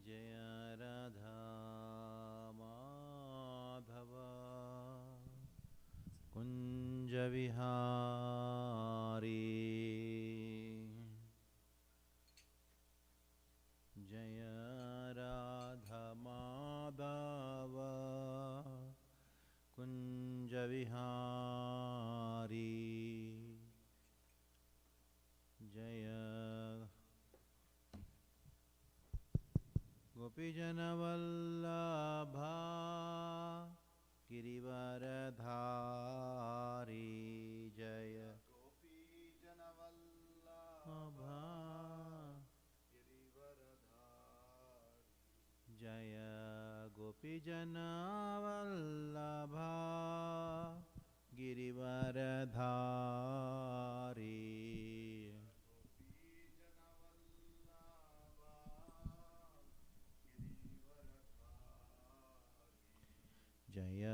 जय राधा माधव कुंज विहारी जय राधा माधव कुंज विहारी जय गोपीजन वल्लभा गिरिवरधारी जय गोपीजन वल्लभा गिरिवरधारी जय गोपीजन वल्लभा गिरिवरधारी जय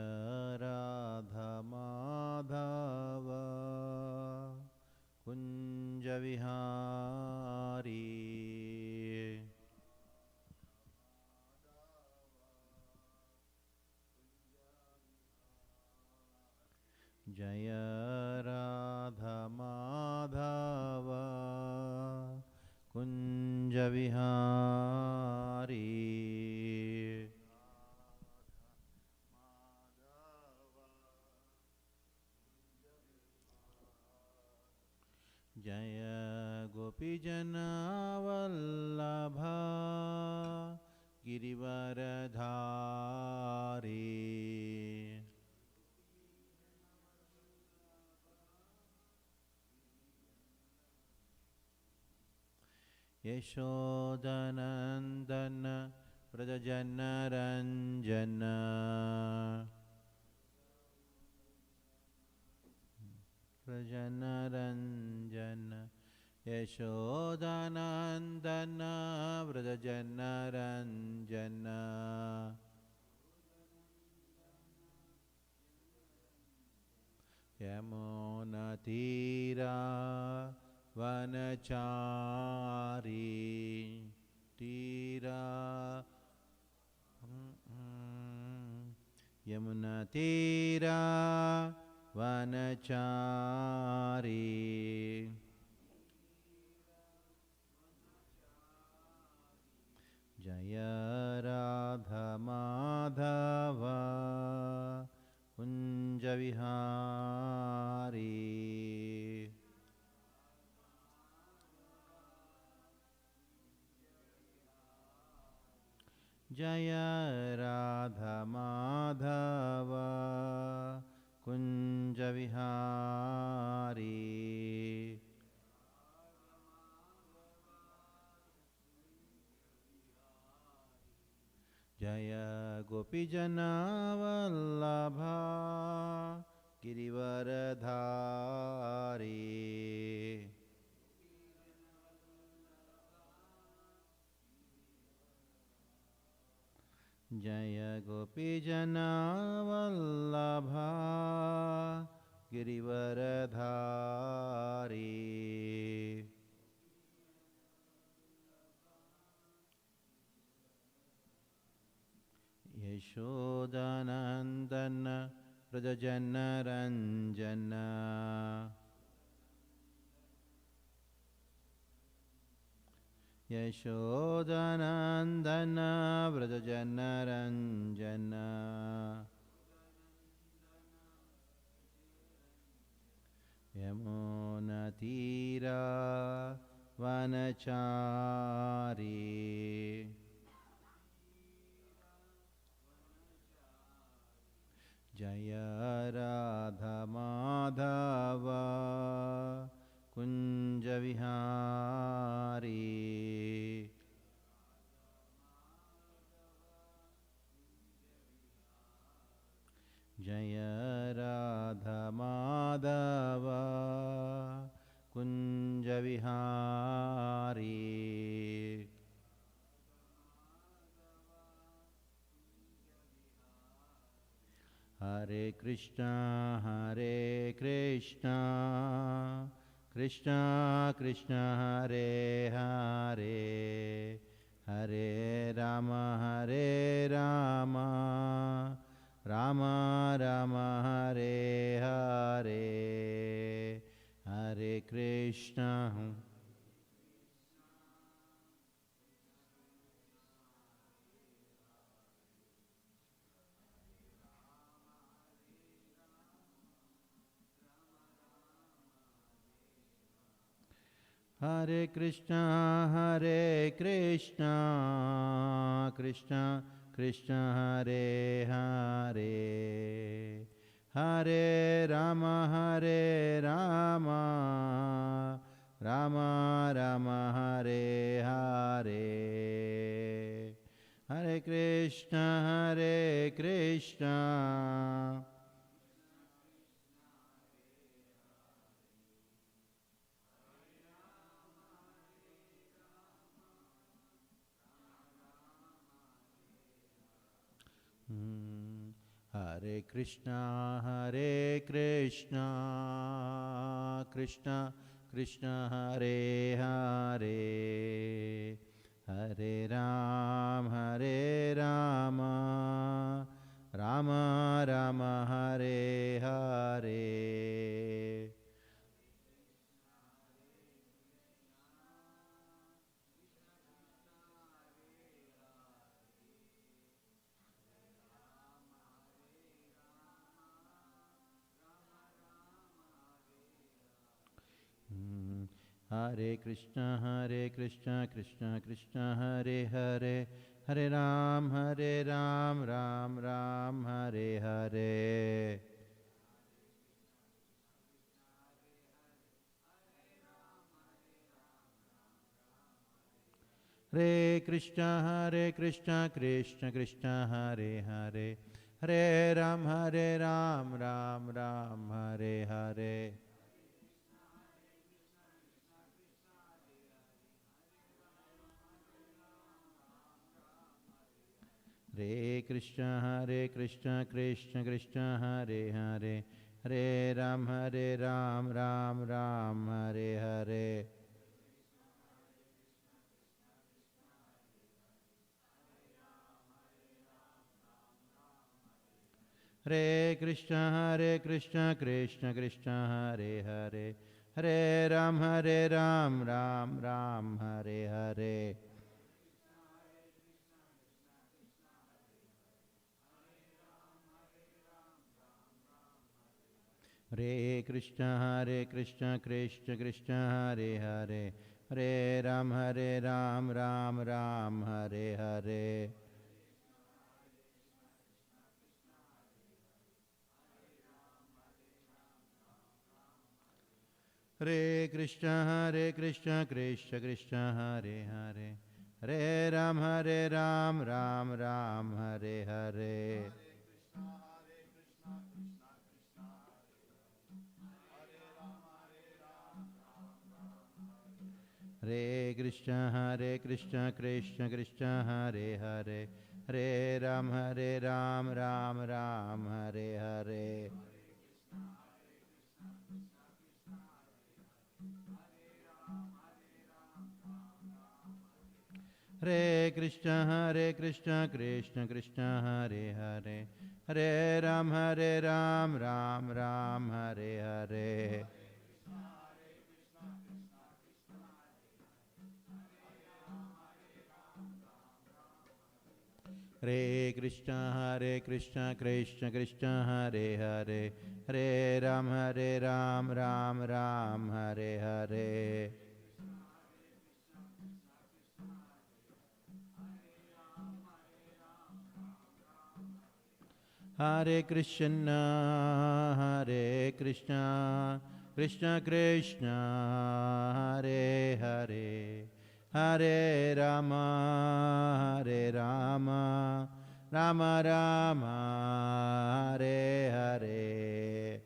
राधा माधव कुंज विहारी जय राधा माधव कुंज विहारी जय गोपीजन वल्लभा गिरिवरधारी यशोदनंदन व्रजजनरंजन व्रजनरंजन यशोदानंदन व्रजजनरंजन यमुनातीरा वनचारी तीरा यमुनातीरा वनचारी जय राधा माधव कुंज विहारी जय राधा माधव कुंज विहारी जय गोपीजन वल्लभा गिरिवरधारी जय गोपीजन वल्लभा गिरिवरधारी यशोदानंदन व्रजजनरंजन यशोदानंदन व्रजजनरंजन यमुनातीरा वनचारी जय राधा माधव कुंज विहारी जय राधा माधव कुंज विहारी हरे Krishna Krishna Krishna Hare Hare Hare Rama, Rama Rama, Hare Hare, Hare Krishna. Hare Krishna, Hare Krishna, Krishna Krishna, Hare Hare, Hare Rama, Rama Rama, Hare Hare, Hare Krishna, Hare Krishna. Hare Krishna, Hare Krishna, Krishna Krishna, Hare Hare, Hare Rama, Rama Rama, Hare Hare. Hare Krishna, Krishna Krishna, Hare Hare, Hare Ram, Ram Ram, Hare Hare. Hare Krishna, Krishna Krishna, Hare Hare, Hare Ram, Ram Ram, Hare Hare. Hare Krishna, Krishna Krishna, Hare Hare, Hare Ram, Ram Ram, Hare Hare. Hare Krishna, Krishna Krishna, Hare Hare, Hare Ram, Ram Ram, Hare Hare. Hare Krishna, Krishna Krishna, Hare Hare, Hare Ram, Ram Ram, Hare Hare. Hare Krishna, Krishna Krishna, Hare Hare, Hare Ram, Ram Ram, Hare Hare. Hare Krishna, Krishna Krishna, Hare Hare, Hare Ram, Ram Ram, Hare Hare. Hare Krishna, Krishna Krishna, Hare Hare, Hare Ram, Ram Ram, Hare Hare. Hare Krishna, Krishna Krishna, Hare Hare, Hare Ram, Ram Ram, Hare Hare. Hare Krishna, Krishna Krishna, Hare Hare, Hare Rama, Rama Rama, Hare Hare.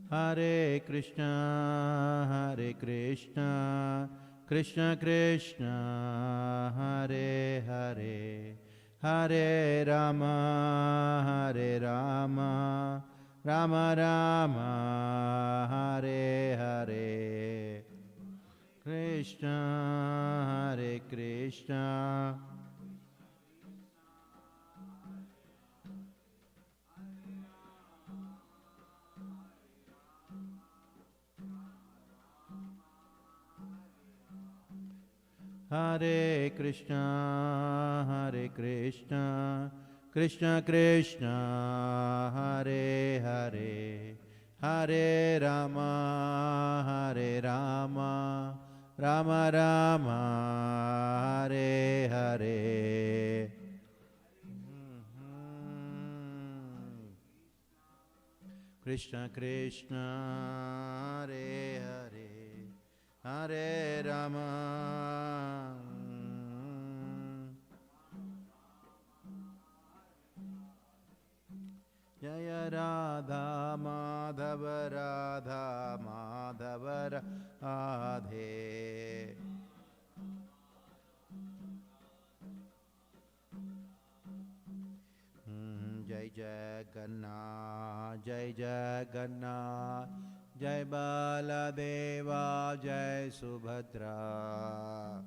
Hare Krishna, Krishna Krishna Hare Hare Hare Rama Hare Rama Rama Rama Hare Hare Krishna Hare Krishna Hare Krishna, Hare Krishna, Krishna Krishna, Hare Hare, Hare Rama, Hare Rama, Rama Rama, Hare Hare. Krishna Krishna, Hare Hare, Hare Rama. Jaya Radha Madhava Radha Madhava Radhe. Jai Jagannath, Jai Jagannath, Jai Baladeva, Jai Subhadra.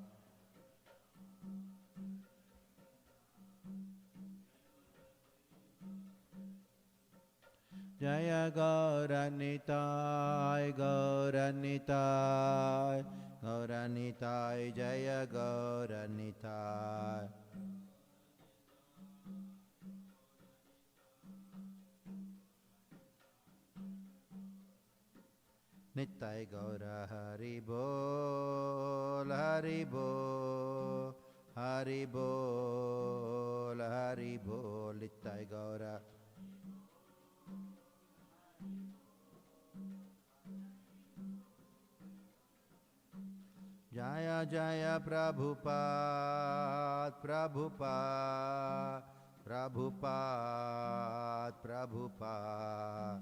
Jaya Gauranitai, Gauranitai, Gauranitai, Jaya Gauranitai. Nittai Gaura Hari Bol, Hari Bol, Hari Bol, Hari Bol, Nittai Gaura. Jaya Jaya Prabhupada, Prabhupada, Prabhupada, Prabhupada.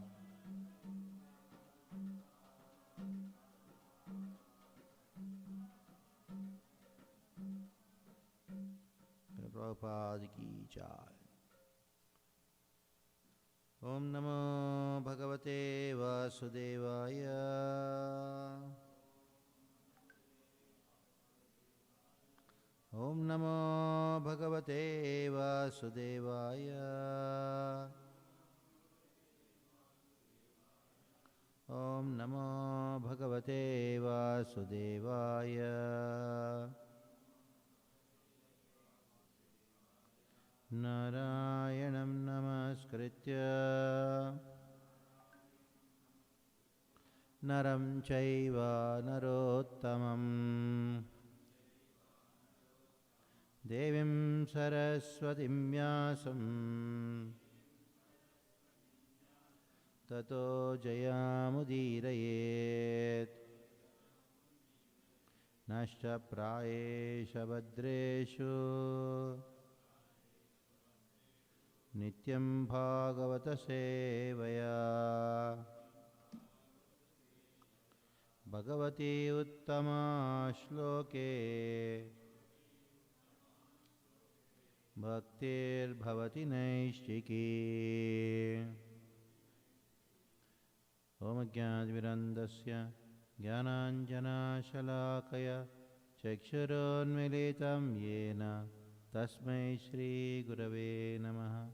Prabhupada ki jai. Om Namo Bhagavate Vasudevaya. Om Namo Bhagavate Vasudevaya. Om Namo Bhagavate Vasudevaya. Narayanam Namaskritya Naram Chaiva Narottamam Devim Saraswatim Vyasam Tato Jayamudirayet Nashta Prayesha Bhadreshu Nityam Bhagavata Sevaya Bhagavati Uttama Shloke Bhaktir Bhavati Naishchiki. Om Jnanavirandasya Jnananjana Shalakaya Chakshuronmilitam Yena Tasmai Shri Gurave Namaha.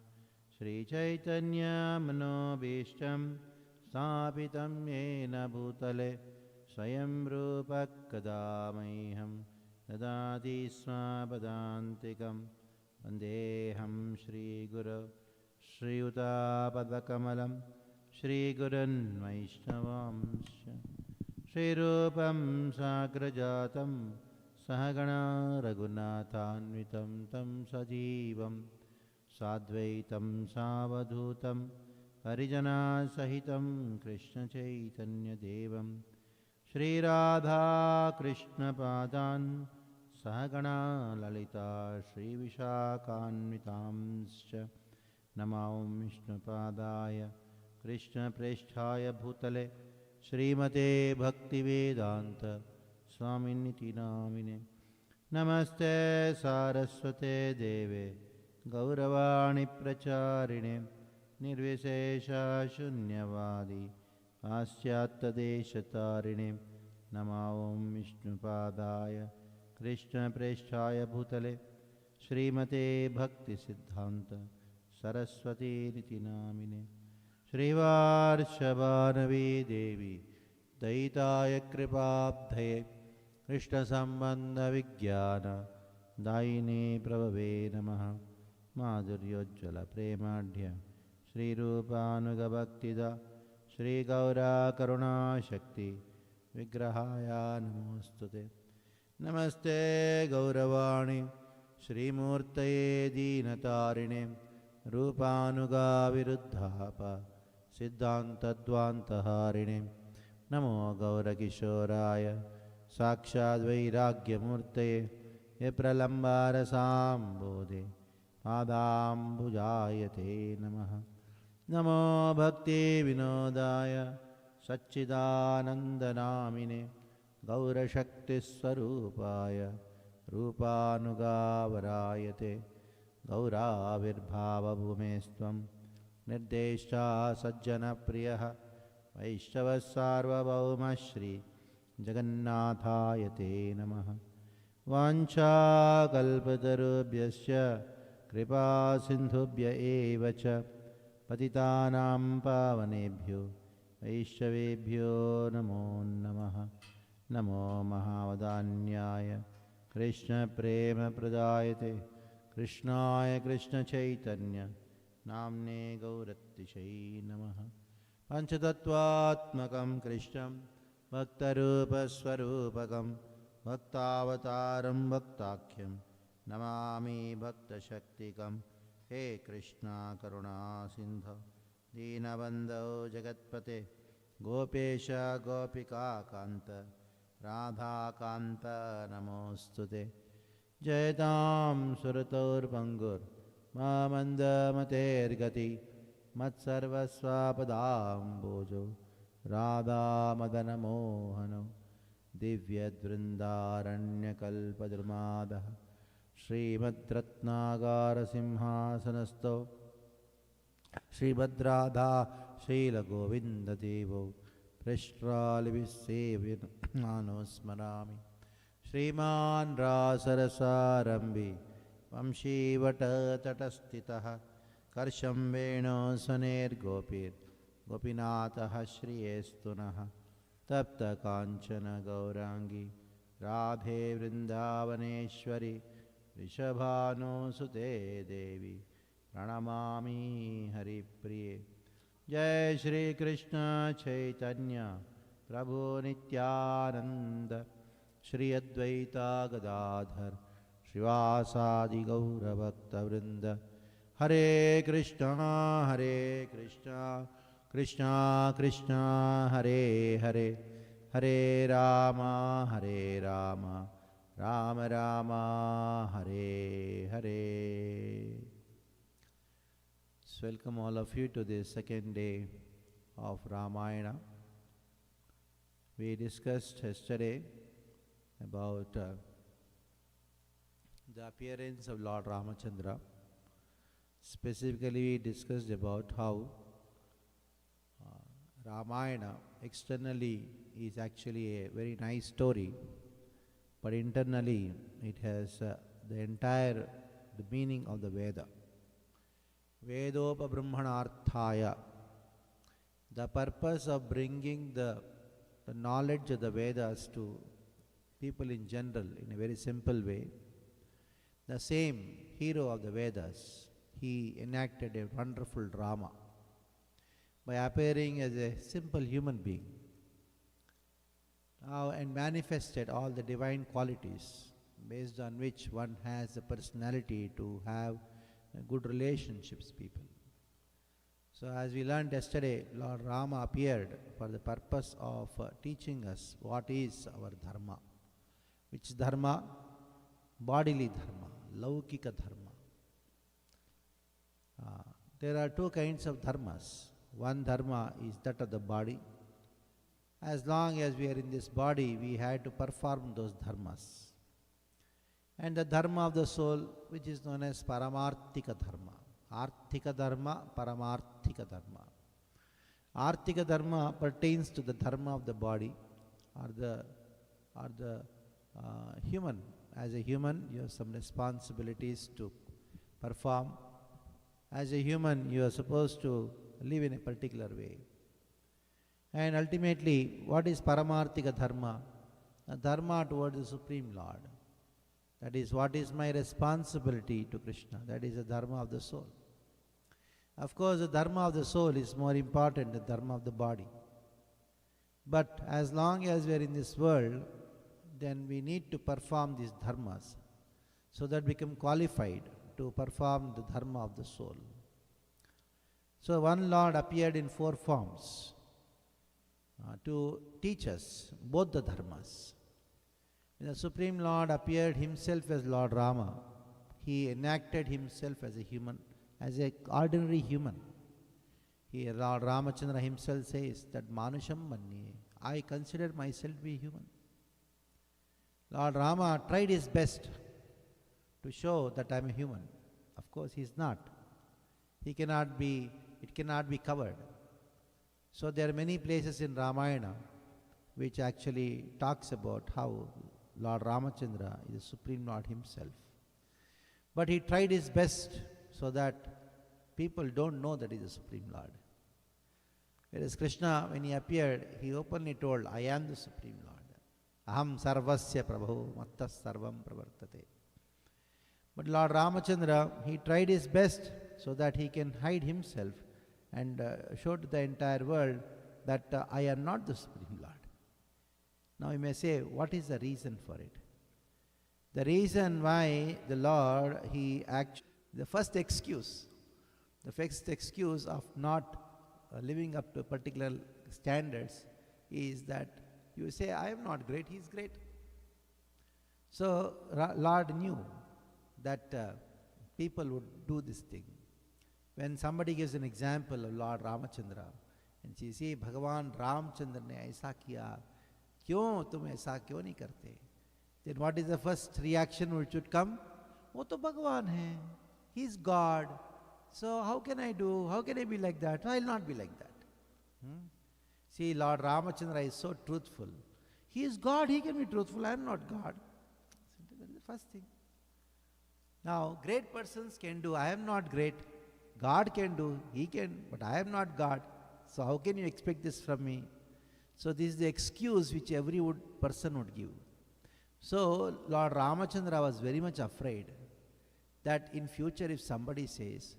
Shri Chaitanya Manobishtam Sthapitam Yena Bhutale Swayam Rupa Kadamaiham Dadati Swapadantikam Vandeham Shri Guru Shri Utapadakamalam Shri Gurun Vaishnavamsha Shri Rupam Sagrajatam Sahagana Raghunathanvitam Tam Sajivam Sadvaitam Savadhutam Harijana Sahitam Krishna Chaitanya Devam Shri Radha Krishna Padan Sahagana Lalita Shri Vishakhanvitamscha Namam Vishnu Padaya Krishna Presthaya Bhutale Srimate Bhakti Vedanta स्वामिन्निति नामिने नमस्ते सारस्वते देवे गौरवाणी प्रचारिणे निर्विशेषशून्यवादी पाश्चात्यदेशतारिणे नमो ॐ विष्णुपादाय कृष्णप्रेष्ठाय भूतले श्रीमते भक्तिसिद्धान्त सरस्वतीनिति नामिने श्रीवार्षभानवी देवी दयिताय कृपाब्धये कृष्णसम्बन्धविज्ञान दायिने प्रभवे नमः माधुर्योज्ज्वलप्रेमाढ्य श्रीरूपानुगभक्तिदा श्रीगौराकरुणाशक्ति विग्रहाय नमोऽस्तुते नमस्ते गौरवाणि श्रीमूर्तये दीनतारिणे रूपानुगाविरुद्धाप सिद्धान्तद्वान्तहारिणे नमो गौरकिशोराय साक्षाद्वैराग्यमूर्तये ये प्रलम्बारसाम्बोधे पादाम्बुजाय ते नमः नमो भक्तिविनोदाय सच्चिदानन्दनामिने गौरशक्तिस्वरूपाय रूपानुगावरायते गौराविर्भावभूमेस्त्वं निर्देष्टा सज्जनप्रियः वैष्णवसार्वभौमश्री जगन्नाथाय ते नमः वाञ्छाकल्पतरुभ्यश्च कृपासिन्धुभ्य एव च पतितानां पावनेभ्यो वैष्णवेभ्यो नमो नमः नमो महावदान्याय कृष्णप्रेमप्रदायते कृष्णाय कृष्णचैतन्य नाम्ने गौरतिशै नमः पञ्चतत्त्वात्मकं कृष्णं भक्तरूपस्वरूपकं भक्तावतारं भक्ताख्यं नमामि भक्तशक्तिकं हे कृष्णा करुणा सिन्धो दीनबन्धो जगत्पते गोपेश गोपिकान्त राधाकान्त नमोऽस्तुते जयतां सुरतोर्भङ्गुर्मामन्दमतेर्गति मत्सर्वस्वापदाम्बोजो राधामदनमोहनो दिव्यद्वृन्दारण्यकल्पद्रुमादः श्रीमद्रत्नागारसिंहासनस्थो श्रीभद्राधा श्रीलगोविन्ददेवो पृष्ट्रालिभिस्सेव्यमानो स्मरामि श्रीमान् रासरसारम्भि वंशीवटतटस्थितः कर्षं वेणुसुनेर्गोपीनाथः श्रियेस्तु नः तप्तकाञ्चन गौराङ्गी राधे वृन्दावनेश्वरि वृषभानुसुते देवी प्रणमामि हरिप्रिये जय श्री कृष्ण चैतन्य प्रभु नित्यानंद श्री अद्वैता गदाधर श्रीवासादि गौरभक्तवृंद हरे Krishna Krishna Krishna Hare Hare Hare Ram Ram Ram Hare Hare. So welcome all of you to the second day of Ramayana. We discussed yesterday about the appearance of Lord Ramachandra. Specifically, we discussed about how Ramayana externally is actually a very nice story, but internally it has the meaning of the Veda. Vedopabramhanarthaya. The purpose of bringing the knowledge of the Vedas to people in general in a very simple way. The same hero of the Vedas, he enacted a wonderful drama by appearing as a simple human being and manifested all the divine qualities based on which one has the personality to have good relationships people. So as we learned yesterday, Lord Rama appeared for the purpose of teaching us what is our dharma. Which dharma? Bodily dharma, laukika dharma. There are two kinds of dharmas. One dharma is that of the body, as long as we are in this body, we had to perform those dharmas. And the dharma of the soul, which is known as paramarthika dharma. Arthika dharma, paramarthika dharma. Arthika dharma pertains to the dharma of the body or the human. As a human, you have some responsibilities to perform. As a human, you are supposed to live in a particular way. And ultimately, what is paramarthika dharma? A dharma towards the Supreme Lord. That is, what is my responsibility to Krishna? That is the dharma of the soul. Of course, the dharma of the soul is more important than the dharma of the body. But as long as we are in this world, then we need to perform these dharmas so that we become qualified to perform the dharma of the soul. So one Lord appeared in 4 forms to teach us both the dharmas. When the Supreme Lord appeared himself as Lord Rama, he enacted himself as a human, as an ordinary human. Here Lord Ramachandra himself says that Manusham Manye, I consider myself to be human. Lord Rama tried his best to show that I am a human. Of course, he is not. It cannot be covered. So there are many places in Ramayana which actually talks about how Lord Ramachandra is the Supreme Lord himself. But he tried his best so that people don't know that he is the Supreme Lord. Whereas Krishna, when he appeared, he openly told, I am the Supreme Lord. Aham sarvasya prabho mattas sarvam pravartate. But Lord Ramachandra, he tried his best so that he can hide himself and show to the entire world that I am not the Supreme Lord. Now you may say, what is the reason for it? The reason why the Lord, the first excuse of not living up to particular standards is that you say, I am not great, he is great. So Lord knew that people would do this thing. When somebody gives an example of Lord Ramachandra and she says, Bhagavan Ramchandra ne aisa kiya, kyun tum aisa kyun nahi karte? Then what is the first reaction which should come? Wo to Bhagavan hai, he is God. So how can I be like that? I will not be like that. See, Lord Ramachandra is so truthful. He is God, he can be truthful, I am not God. That is the first thing. Now, great persons can do, I am not great. God can do, he can, but I am not God. So how can you expect this from me? So this is the excuse which every person would give. So Lord Ramachandra was very much afraid that in future if somebody says,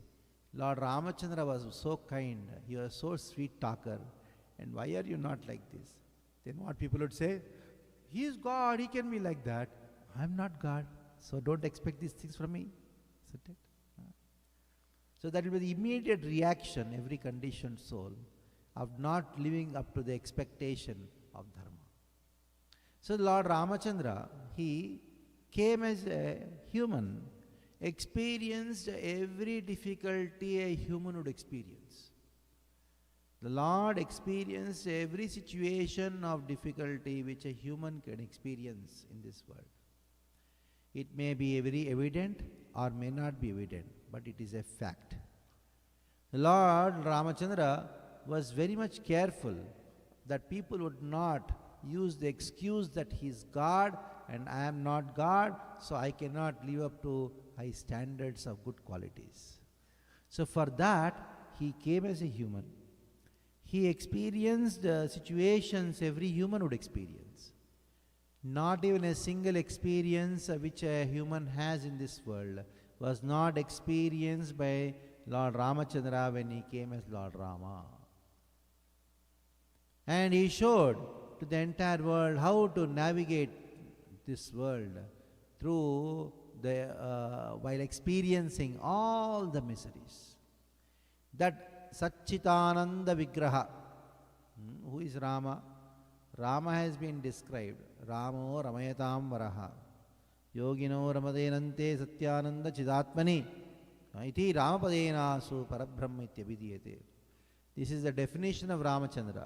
Lord Ramachandra was so kind, he was so sweet talker, and why are you not like this? Then what people would say, he is God, he can be like that. I am not God, so don't expect these things from me. Isn't it? So that will be the immediate reaction, every conditioned soul, of not living up to the expectation of dharma. So Lord Ramachandra, he came as a human, experienced every difficulty a human would experience. The Lord experienced every situation of difficulty which a human can experience in this world. It may be very evident or may not be evident, but it is a fact. The Lord Ramachandra was very much careful that people would not use the excuse that he is God and I am not God, so I cannot live up to high standards of good qualities. So for that, he came as a human. He experienced situations every human would experience. Not even a single experience which a human has in this world was not experienced by Lord Ramachandra when he came as Lord Rama. And he showed to the entire world how to navigate this world through while experiencing all the miseries. That Satchitananda Vigraha, who is Rama? Rama has been described. Ramo Ramayatam Varaha. Yogino Ramadenante Satyananda Chidatmani. Iti Ramapadena Su Parabrahma Ityabhidiyate. This is the definition of Ramachandra.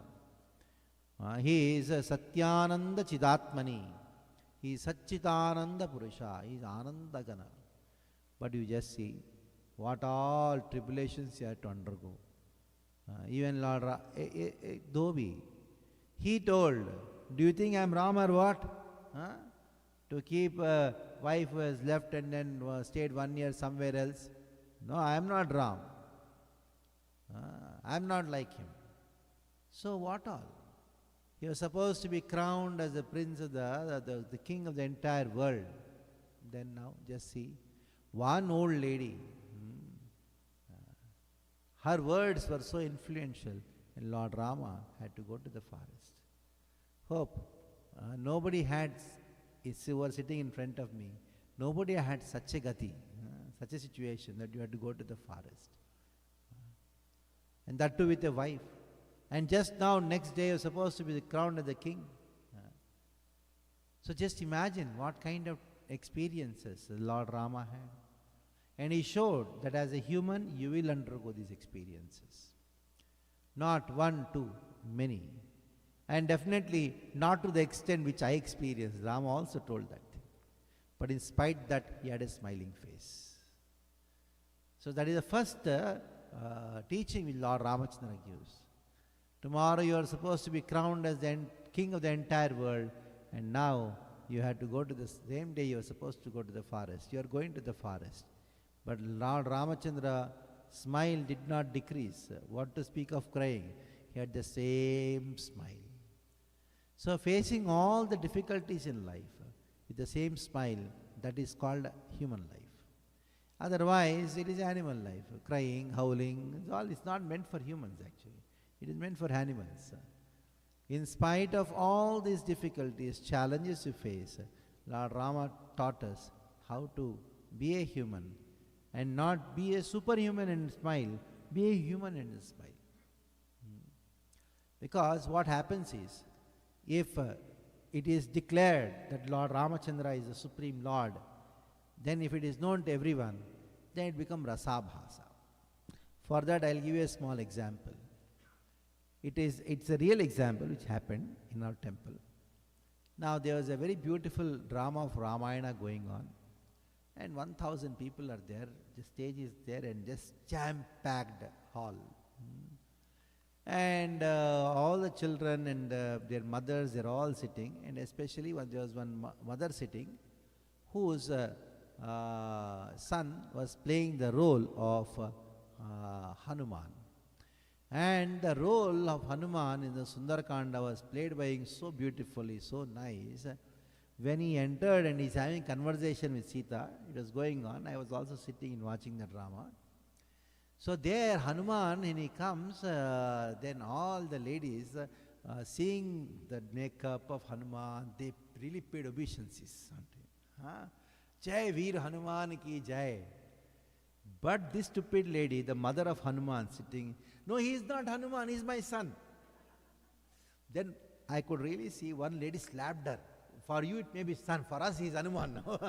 He is a Satyananda Chidatmani. He is Satchitananda Purusha. He is Anandagana. But you just see what all tribulations you have to undergo. Even Lord Dhobi, he told, do you think I am Ram or what? To keep a wife who has left and then stayed 1 year somewhere else? No, I am not Ram. I am not like him. So what all? He was supposed to be crowned as the prince of the king of the entire world. Then now, just see, one old lady, her words were so influential, and Lord Rama had to go to the forest. Hope nobody had, if you were sitting in front of me, nobody had such a gati, such a situation that you had to go to the forest. And that too with a wife. And just now, next day, you're supposed to be crowned as the king. So just imagine what kind of experiences Lord Rama had. And he showed that as a human, you will undergo these experiences. Not one, two, many. And definitely not to the extent which I experienced. Rama also told that thing. But in spite that, he had a smiling face. So that is the first teaching which Lord Ramachandra gives. Tomorrow you are supposed to be crowned as the king of the entire world, and now you have to go to the same day you are supposed to go to the forest. You are going to the forest. But Lord Ramachandra smile did not decrease. What to speak of crying? He had the same smile. So facing all the difficulties in life with the same smile, that is called human life. Otherwise, it is animal life. Crying, howling, it's not meant for humans actually. It is meant for animals. In spite of all these difficulties, challenges you face, Lord Rama taught us how to be a human and not be a superhuman and smile, be a human and smile. Because what happens is, if it is declared that Lord Ramachandra is the Supreme Lord, then if it is known to everyone, then it becomes rasabhasa. For that, I will give you a small example. It's a real example which happened in our temple. Now there was a very beautiful drama of Ramayana going on, and 1,000 people are there. The stage is there and just jam-packed hall. And all the children and their mothers, they're all sitting, and especially there was one mother sitting whose son was playing the role of Hanuman. And the role of Hanuman in the Sundarakanda was played by him so beautifully, so nice. When he entered and he's having conversation with Sita, it was going on. I was also sitting and watching the drama. So there, Hanuman, when he comes, then all the ladies, seeing the makeup of Hanuman, they really paid obeisances. Jai Veer Hanuman ki Jai. But this stupid lady, the mother of Hanuman, sitting, no, he is not Hanuman, he is my son. Then I could really see one lady slapped her. For you it may be son, for us he is Hanuman now.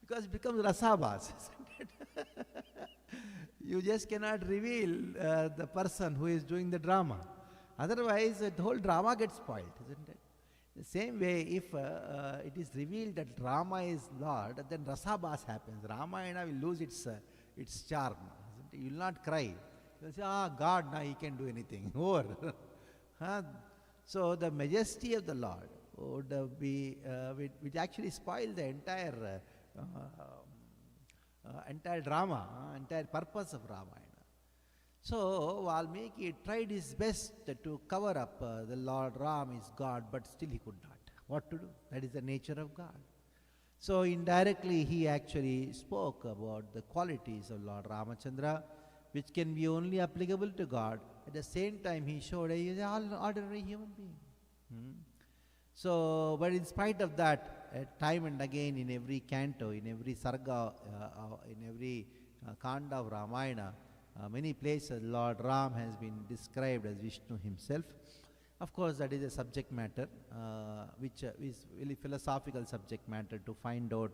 Because it becomes rasabhas, isn't it? You just cannot reveal the person who is doing the drama. Otherwise, the whole drama gets spoiled, isn't it? The same way, if it is revealed that Rama is Lord, then rasabhas happens. Ramayana will lose its charm. Isn't it? You will not cry. You will say, God, now he can do anything. Over. So the majesty of the Lord would be, which actually spoil the entire drama, entire purpose of Ramayana. So Valmiki tried his best to cover up the Lord Ram is God, but still he could not. What to do? That is the nature of God. So indirectly he actually spoke about the qualities of Lord Ramachandra, which can be only applicable to God. At the same time he showed he is an ordinary human being. So, but in spite of that, time and again in every canto, in every sarga, in every kanda of Ramayana, many places Lord Ram has been described as Vishnu himself. Of course, that is a subject matter, which is really philosophical subject matter to find out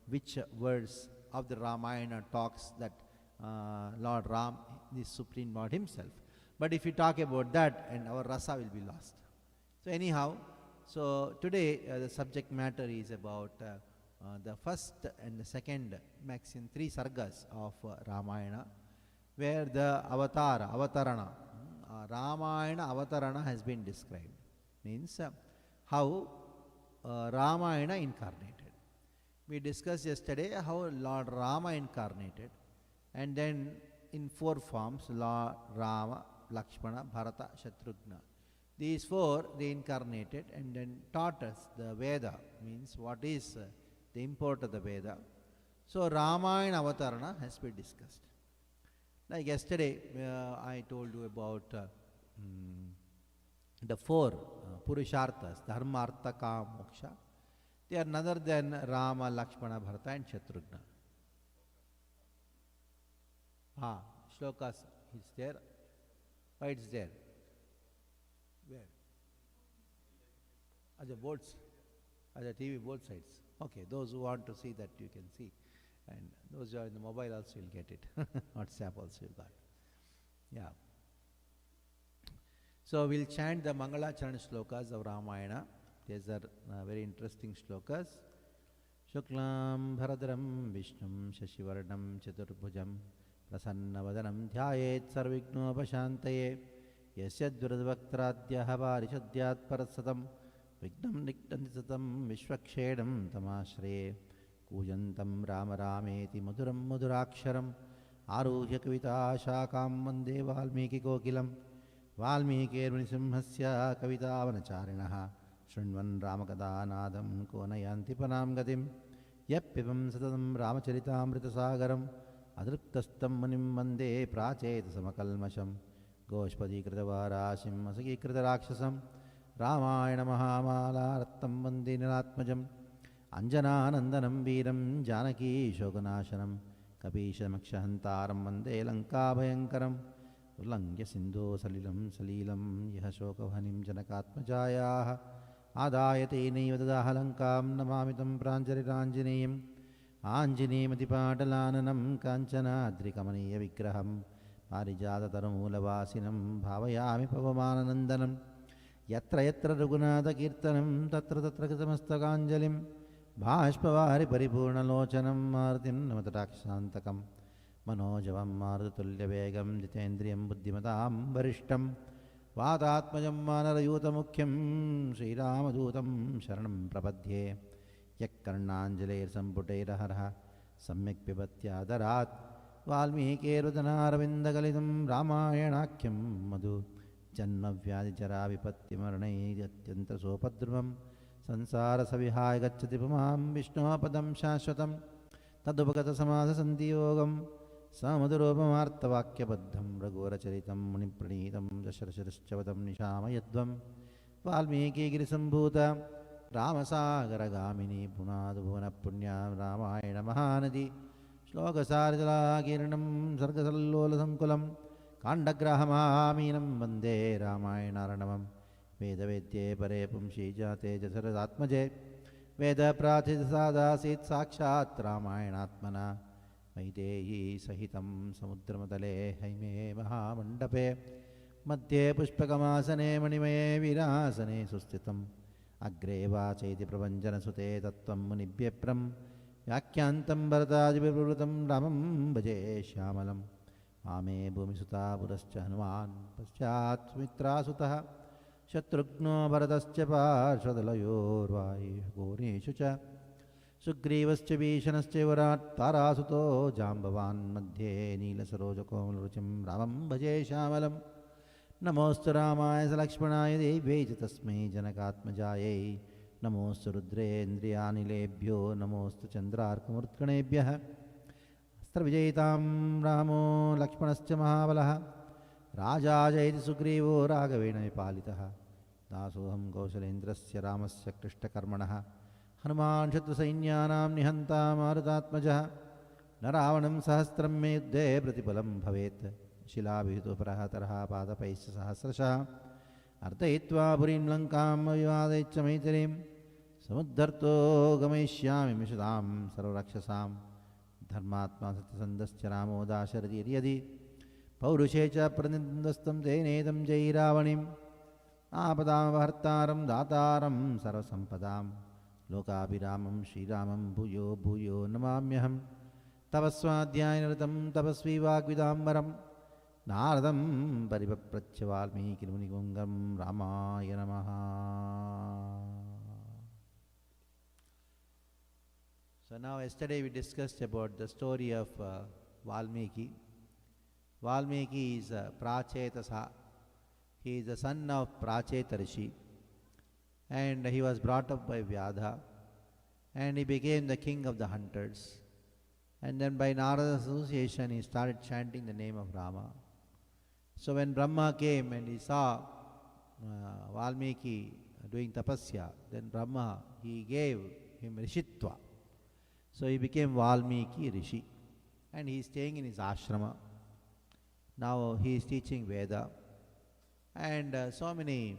which verse of the Ramayana talks that Lord Ram is Supreme Lord himself. But if we talk about that, and our rasa will be lost. So anyhow, so today the subject matter is about the first and the second maximum 3 sargas of Ramayana, where the avatarana, Ramayana avatarana has been described. Means how Ramayana incarnated. We discussed yesterday how Lord Rama incarnated, and then in 4 forms, Lord Rama, Lakshmana, Bharata, Shatrughna. These 4 they incarnated and then taught us the Veda, means what is the import of the Veda. So Ramayana avatarana has been discussed. Like yesterday, I told you about the 4 Purusharthas, Dharma, Artha, Kama, Moksha. They are none other than Rama, Lakshmana, Bharata and Shatrughna. Shlokas is there. Why it's there? Where? As a boards, as a TV, both sides. Okay, those who want to see that you can see. And those who are in the mobile also will get it. WhatsApp also you got. Yeah. So we'll chant the Mangala Charan shlokas of Ramayana. These are very interesting shlokas. Shuklam Bharadram Vishnum Shashivarnam Chaturbhujam Prasannavadanam Dhyayet Sarvigno Pashantaye Yasyad Viradvaktradhyaha Parishadhyat Parasatam Vignam Niktandisatam Vishwakshedam Tamashre Kujantam Rama Rameti Maduram Maduraksharam Aruhya Kavita Shakam Vande Valmiki Kokilam Valmiki Simhasya Kavita Vanacharinaha Shrinvan Ramakadhanadam Konayanti Panam Gatim Yappivam Satatam Ramacharitamritasagaram Adriptastam Manim Vande Pracheta Samakalmasham Goshpadi Kritavarashim Asaki Kritarakshasam Ramayana Mahamala Rattam Vande Niratmajam Anjana Nandanam Veeram Janaki Shoganashanam Kapishamakshahantaram Vande Lanka Bhayankaram Ulangya Sindhu Salilam Salilam Yahashokavahanim Janakatmajayah Adayate Neyvadaha Lankam Namamitam Pranjariranjaneyam Anjaneyamatipaatalananam Kanchana Adrikamaniya Vigraham Parijatataramulavasinam Bhavayami Pavamananandanam Yatra Yatra Raghunatha Kirtanam Tatra Tatra Kritamastakanjalim Bhashpavari Paripurnalochanam Martim Namatarakshantakam Manojavam Marutulya Vegam Jitendriyam Buddhimatam Varishtam Vatatmajam Manarayuta Mukyam Sri Ramadutam Sharanam Prapadhye Yakkarnanjale Samputerahara Samyak Pibatya Darat Valmiki Rudanaravindagalidam Ramayanakyam Madhu Janma Vyadi Jara Vipatti Maranai Yatyantra Sopadruvam Sansara Savihaya Gacchati Pamam Vishnuapadam Shashvatam Tadupakata Samasa Santiyogam Samadurupamaartavakyabadham Raghuracharitam Munipranitam Dasharasharishchavadam Nishamayadvam Valmiki Girisambhuta Ramasagaragamini Punadubhuna Punyam Ramayana Mahanadi Shlokasarjala Kiranam Sargasallola Sankulam Kandagrahamaminam Vande Ramayana Ranamam Vedavedye Pare Pumshi Jate Jasaradatmaje Veda Prathidasadasit Sakshat Ramayanatmana Maideyi Sahitam Samudramatale Haime Mahamandape Madhye Pushpakamasane Manimaye Virasane Sustitam Agre Vachaiti Pravanjana Sute Tattvam Munibhyepram Yakkyantam Bharatadibhivrutam Ramam Bhaje Shyamalam Ame Bhumisuta Purascha Hanuman Paschat Mitra Sutaha Shatrughno Bharatascha Parshadalayorvai Goreshu Cha Sugrivascha Vishanascha Varat Tarasuto Jambavan Madhye Nila Saroja Komalruchim Ramam Bhaje Shamalam Namostu Ramaya Salakshmanaya Devej Tasmai Janakatmajaye Namostu Rudrendriyanilebhyo Namostu Chandrarkamurtkanebhyah Astra Vijayitam Ramo Lakshmanascha Mahabalaha Raja Jayati Sugrivo Raghavena Vipalitaha Dasoham Kaushalendrasya Ramasya Krishta Karmanaha Hanuman Shatru Sainyanam Nihanta Marutatmajaha Naravanam Sahastram Me Yuddhe Pratipalam Bhavet Shilabhito Prahataraha Padapaisya Sahasrasha Artahitva Purim Lankam Avivadaicha Maitarim Samudharto Gameishyami Mishatam Sarvarakshasam Dharmatma Satyasandascha Ramo Dasharati Yadi Paurushecha pranindastam jainedam jairavanim Apadam Bhartaram Dataram Sarvasampadam Lokabhiramam Shriramam Bhuyo Bhuyo Namamyaham Tapaswadhyayanatam Tapasvi Vagvidambaram Naradam Paripapracha Valmiki Munigungam Ramaya Namaha. So now yesterday we discussed about the story of Valmiki. Valmiki is Prachetasa. He is the son of Pracheta Rishi, and he was brought up by Vyadha, and he became the king of the hunters. And then by Narada's association he started chanting the name of Rama. So when Brahma came and he saw Valmiki doing tapasya, then Brahma, he gave him Rishitva. So he became Valmiki Rishi, and he is staying in his ashrama. Now he is teaching Veda, and so many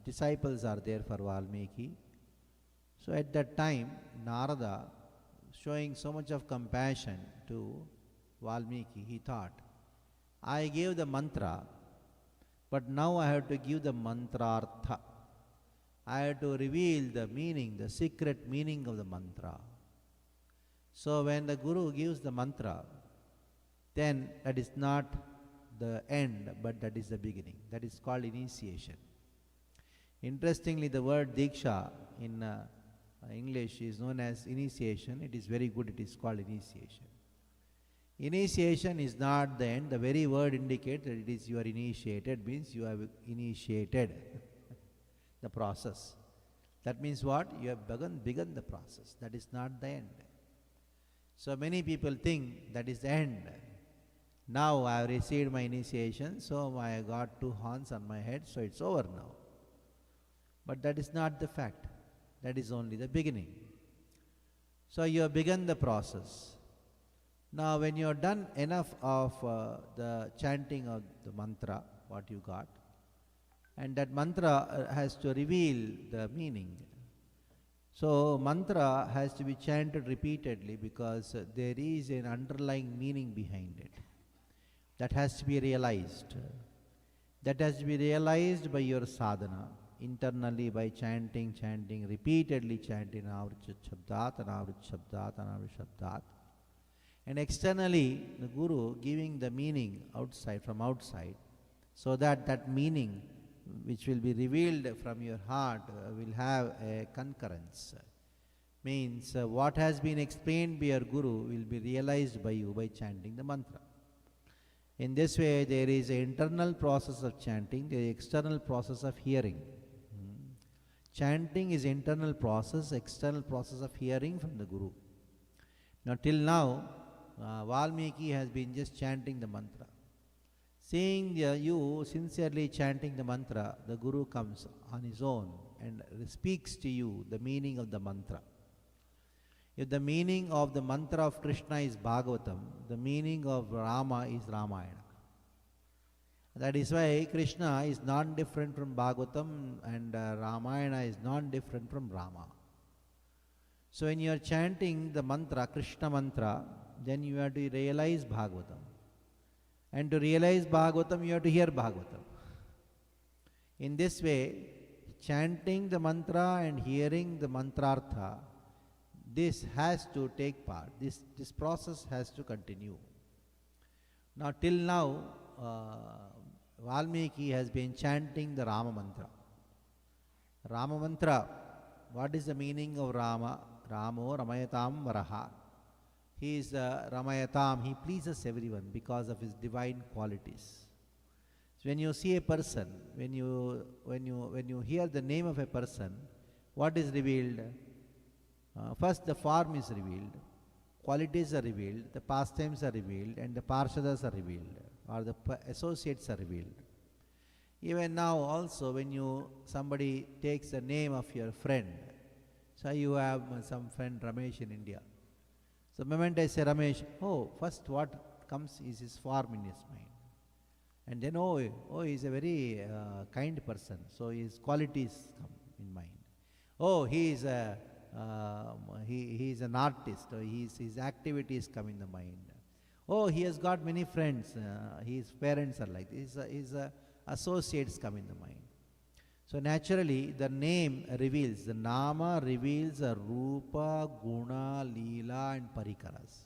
disciples are there for Valmiki. So at that time, Narada, showing so much of compassion to Valmiki, he thought, I gave the mantra, but now I have to give the mantrartha. I have to reveal the meaning, the secret meaning of the mantra. So when the Guru gives the mantra, then that is not the end, but that is the beginning. That is called initiation. Interestingly, the word Diksha in English is known as initiation. It is very good, it is called initiation. Initiation is not the end. The very word indicates that it is you are initiated, means you have initiated the process. That means what? You have begun the process. That is not the end. So many people think that is the end. Now I have received my initiation, so I got 2 horns on my head, so it's over now. But that is not the fact. That is only the beginning. So you have begun the process. Now when you have done enough of the chanting of the mantra, what you got, and that mantra has to reveal the meaning. So mantra has to be chanted repeatedly because there is an underlying meaning behind it. That has to be realized. That has to be realized by your sadhana, internally by chanting, repeatedly chanting Anavrit Shabdat, Anavrit Shabdat, Anavrit Shabdat. And externally, the Guru giving the meaning outside, from outside, so that that meaning which will be revealed from your heart will have a concurrence. Means what has been explained by your Guru will be realized by you by chanting the mantra. In this way, there is an internal process of chanting, there is external process of hearing. Chanting is internal process, external process of hearing from the Guru. Now till now, Valmiki has been just chanting the mantra. Seeing you sincerely chanting the mantra, the Guru comes on his own and speaks to you the meaning of the mantra. If the meaning of the mantra of Krishna is Bhagavatam, the meaning of Rama is Ramayana. That is why Krishna is not different from Bhagavatam and Ramayana is not different from Rama. So when you are chanting the mantra, Krishna mantra, then you have to realize Bhagavatam. And to realize Bhagavatam, you have to hear Bhagavatam. In this way, chanting the mantra and hearing the mantrartha, this has to take part. This process has to continue. Now, till now, Valmiki has been chanting the Rama mantra. Rama mantra, what is the meaning of Rama? Ramo Ramayatam Varaha. He is Ramayatam, he pleases everyone because of his divine qualities. So when you see a person, when you hear the name of a person, what is revealed? First the form is revealed, qualities are revealed, the pastimes are revealed, and the parshadas are revealed, or the associates are revealed. Even now also when somebody takes the name of your friend, so you have some friend Ramesh in India. So the moment I say Ramesh, first what comes is his form in his mind. And then, he is a very kind person, so his qualities come in mind. He is an artist, or his activities come in the mind. Oh, he has got many friends. His parents are like this. His associates come in the mind. So naturally, the name reveals, the nama reveals a rupa, guna, leela and parikaras.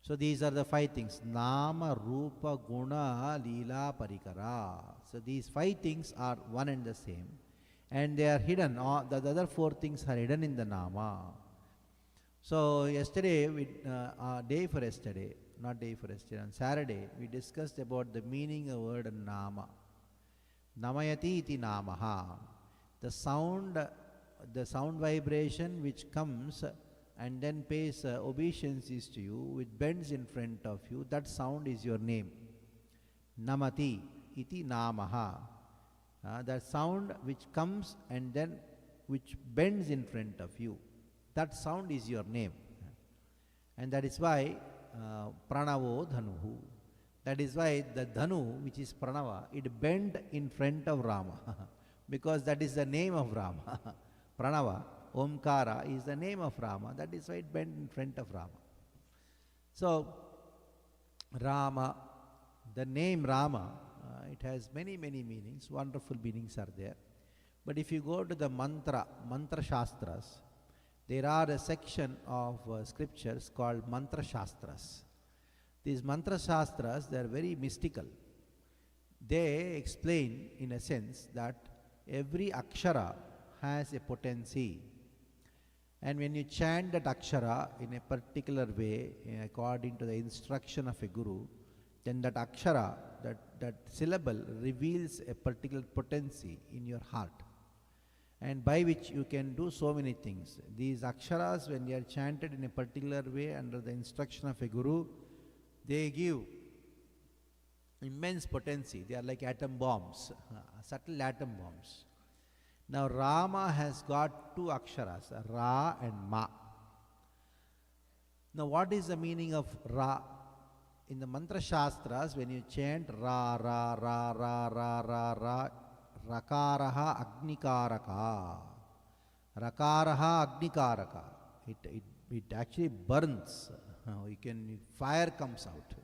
So these are the 5 things. Nama, rupa, guna, leela, parikara. So these 5 things are one and the same. And they are hidden. The other 4 things are hidden in the nama. So yesterday, on Saturday, we discussed about the meaning of the word nama. Namayati iti namaha. The sound vibration which comes and then pays obeisances to you, which bends in front of you, that sound is your name. Namati iti namaha. That sound which comes and then which bends in front of you, that sound is your name. And that is why pranavo dhanuhu. That is why the dhanu, which is pranava, it bent in front of Rama because that is the name of Rama. Pranava, Omkara is the name of Rama. That is why it bent in front of Rama. So, Rama, the name Rama, it has many, many meanings. Wonderful meanings are there. But if you go to the mantra shastras, there are a section of scriptures called mantra shastras. These mantra shastras, they are very mystical. They explain, in a sense, that every akshara has a potency. And when you chant that akshara in a particular way, according to the instruction of a guru, then that akshara, that syllable reveals a particular potency in your heart, and by which you can do so many things. These aksharas, when they are chanted in a particular way under the instruction of a guru, they give immense potency. They are like atom bombs, subtle atom bombs. Now Rama has got 2 aksharas, Ra and Ma. Now what is the meaning of Ra? In the mantra shastras, when you chant Ra, Ra, Ra, Ra, Ra, Ra, Ra, Rakaraha Agnikaraka. Rakaraha Agnikaraka. It actually burns. Fire comes out.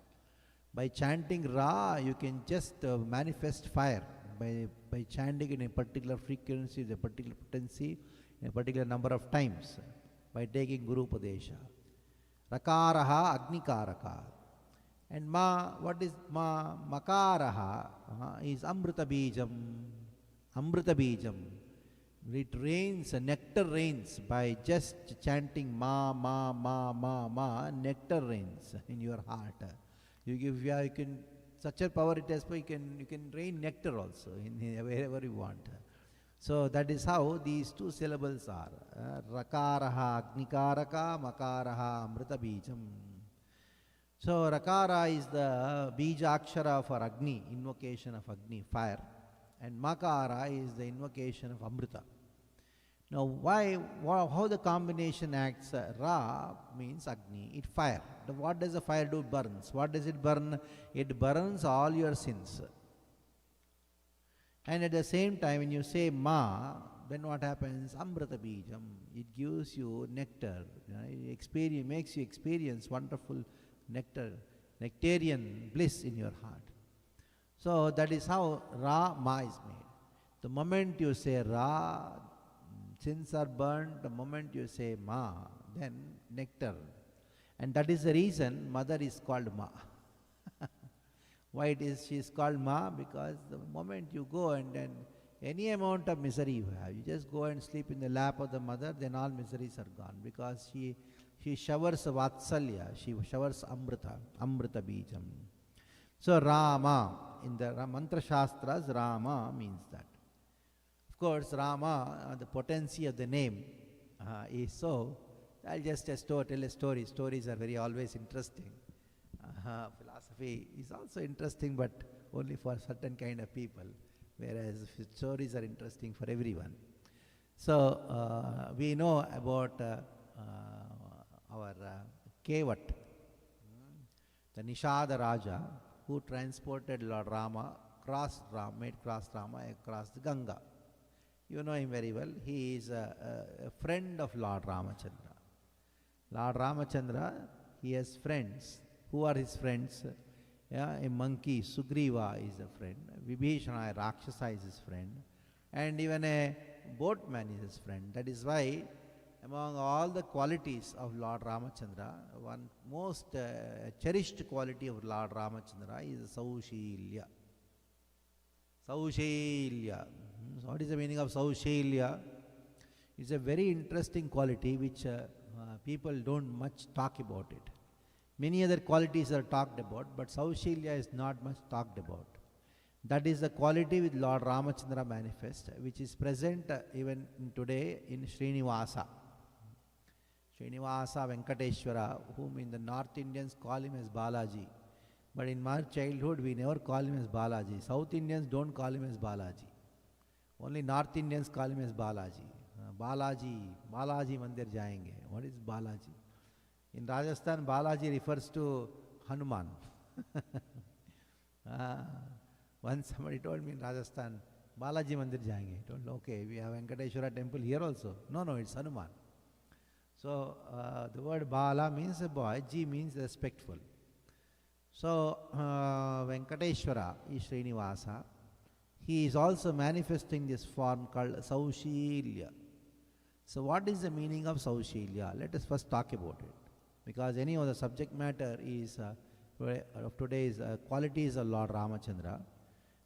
By chanting Ra, you can just manifest fire. By chanting in a particular frequency, a particular potency, in a particular number of times, by taking Guru Upadesha. Rakaraha Agnikaraka. And Ma, what is Ma? Makaraha is Amrita Bijam. Amrita Bijam. It rains, nectar rains by just chanting Ma, Ma, Ma, Ma, Ma, nectar rains in your heart. Such a power it has, you can rain nectar also wherever you want. So that is how these 2 syllables are. Rakaraha Agnikaraka, Makaraha Amrita Bijam. So Rakara is the Bija Akshara for Agni, invocation of Agni, fire. And Makara is the invocation of Amrita. Now how the combination acts? Ra means Agni, it fire. What does the fire do? It burns. What does it burn? It burns all your sins. And at the same time, when you say Ma, then what happens? Amrita Bijam. It gives you nectar. It makes you experience wonderful nectarian bliss in your heart. So that is how Ra, Ma is made. The moment you say Ra, sins are burnt. The moment you say Ma, then nectar. And that is the reason mother is called Ma. Why she is called Ma? Because the moment you go and then any amount of misery you have, you just go and sleep in the lap of the mother, then all miseries are gone. Because she showers Vatsalya, she showers Amrita Bijam. So Rama, in the mantra shastras, Rama means that. Of course, Rama, the potency of the name is so. I'll just tell a story. Stories are always interesting. Philosophy is also interesting, but only for certain kind of people, whereas stories are interesting for everyone. So we know about our Kevat, the Nishada Raja, who transported Lord Rama, made cross Rama across the Ganga. You know him very well. He is a friend of Lord Ramachandra. Lord Ramachandra, he has friends Who are his friends? Yeah, a monkey, Sugriva, is a friend. Vibhishana, a Rakshasa, is his friend. And even a boatman is his friend. That is why, among all the qualities of Lord Ramachandra, one most cherished quality of Lord Ramachandra is Saushilya. Saushilya. So what is the meaning of Saushilya? It's a very interesting quality which people don't much talk about it. Many other qualities are talked about, but Saushilya is not much talked about. That is the quality with Lord Ramachandra manifest, which is present even today in Srinivasa. Srinivasa Venkateshwara, whom in the North Indians call him as Balaji. But in my childhood, we never call him as Balaji. South Indians don't call him as Balaji. Only North Indians call him as Balaji. Balaji Mandir jayenge. What is Balaji? In Rajasthan, Balaji refers to Hanuman. Once somebody told me in Rajasthan, Balaji Mandir jayenge. I told, okay, we have Venkateshwara temple here also. No, it's Hanuman. So the word Bala means a boy, Ji means respectful. So Venkateshwara is Srinivasa. He is also manifesting this form called Saushilya. So what is the meaning of Saushilya? Let us first talk about it. Because anyhow the subject matter is of today's qualities of Lord Ramachandra.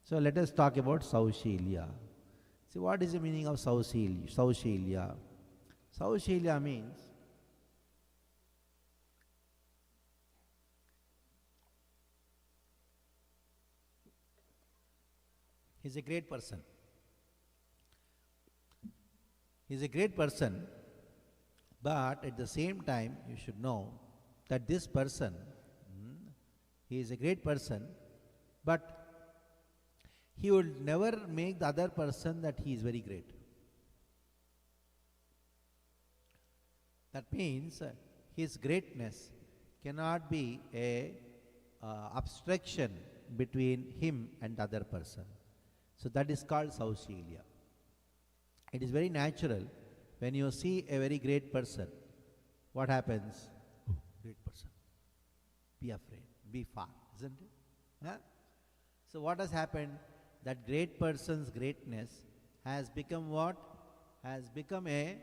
So let us talk about Saushilya. See, what is the meaning of Saushilya? Saushilya means he's a great person. He's a great person, but at the same time you should know that this person, he is a great person, but he will never make the other person that he is very great. That means his greatness cannot be a abstraction between him and the other person. So that is called Saushilya. It is very natural when you see a very great person, what happens? Oh, great person. Be afraid, be far, isn't it? Huh? So what has happened? That great person's greatness has become what? Has become a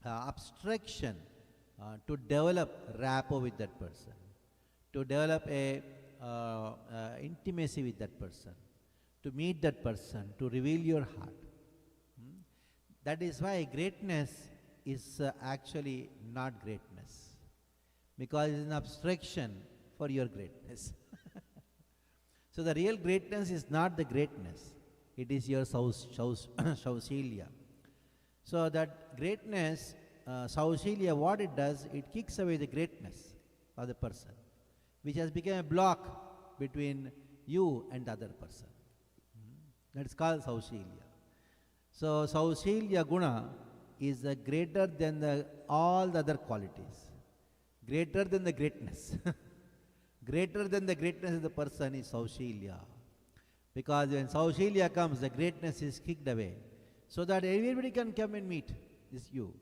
abstraction to develop rapport with that person, to develop a intimacy with that person, to meet that person, to reveal your heart. That is why greatness is actually not greatness, because it is an abstraction for your greatness. So the real greatness is not the greatness, it is your Saushilya. So that greatness, Saushilya, what it does, it kicks away the greatness of the person, which has become a block between you and the other person. That is called Saushilya. So Saushilya Guna is greater than all the other qualities, greater than the greatness. Greater than the greatness of the person is Saushilya. Because when Saushilya comes, the greatness is kicked away, so that everybody can come and meet this you.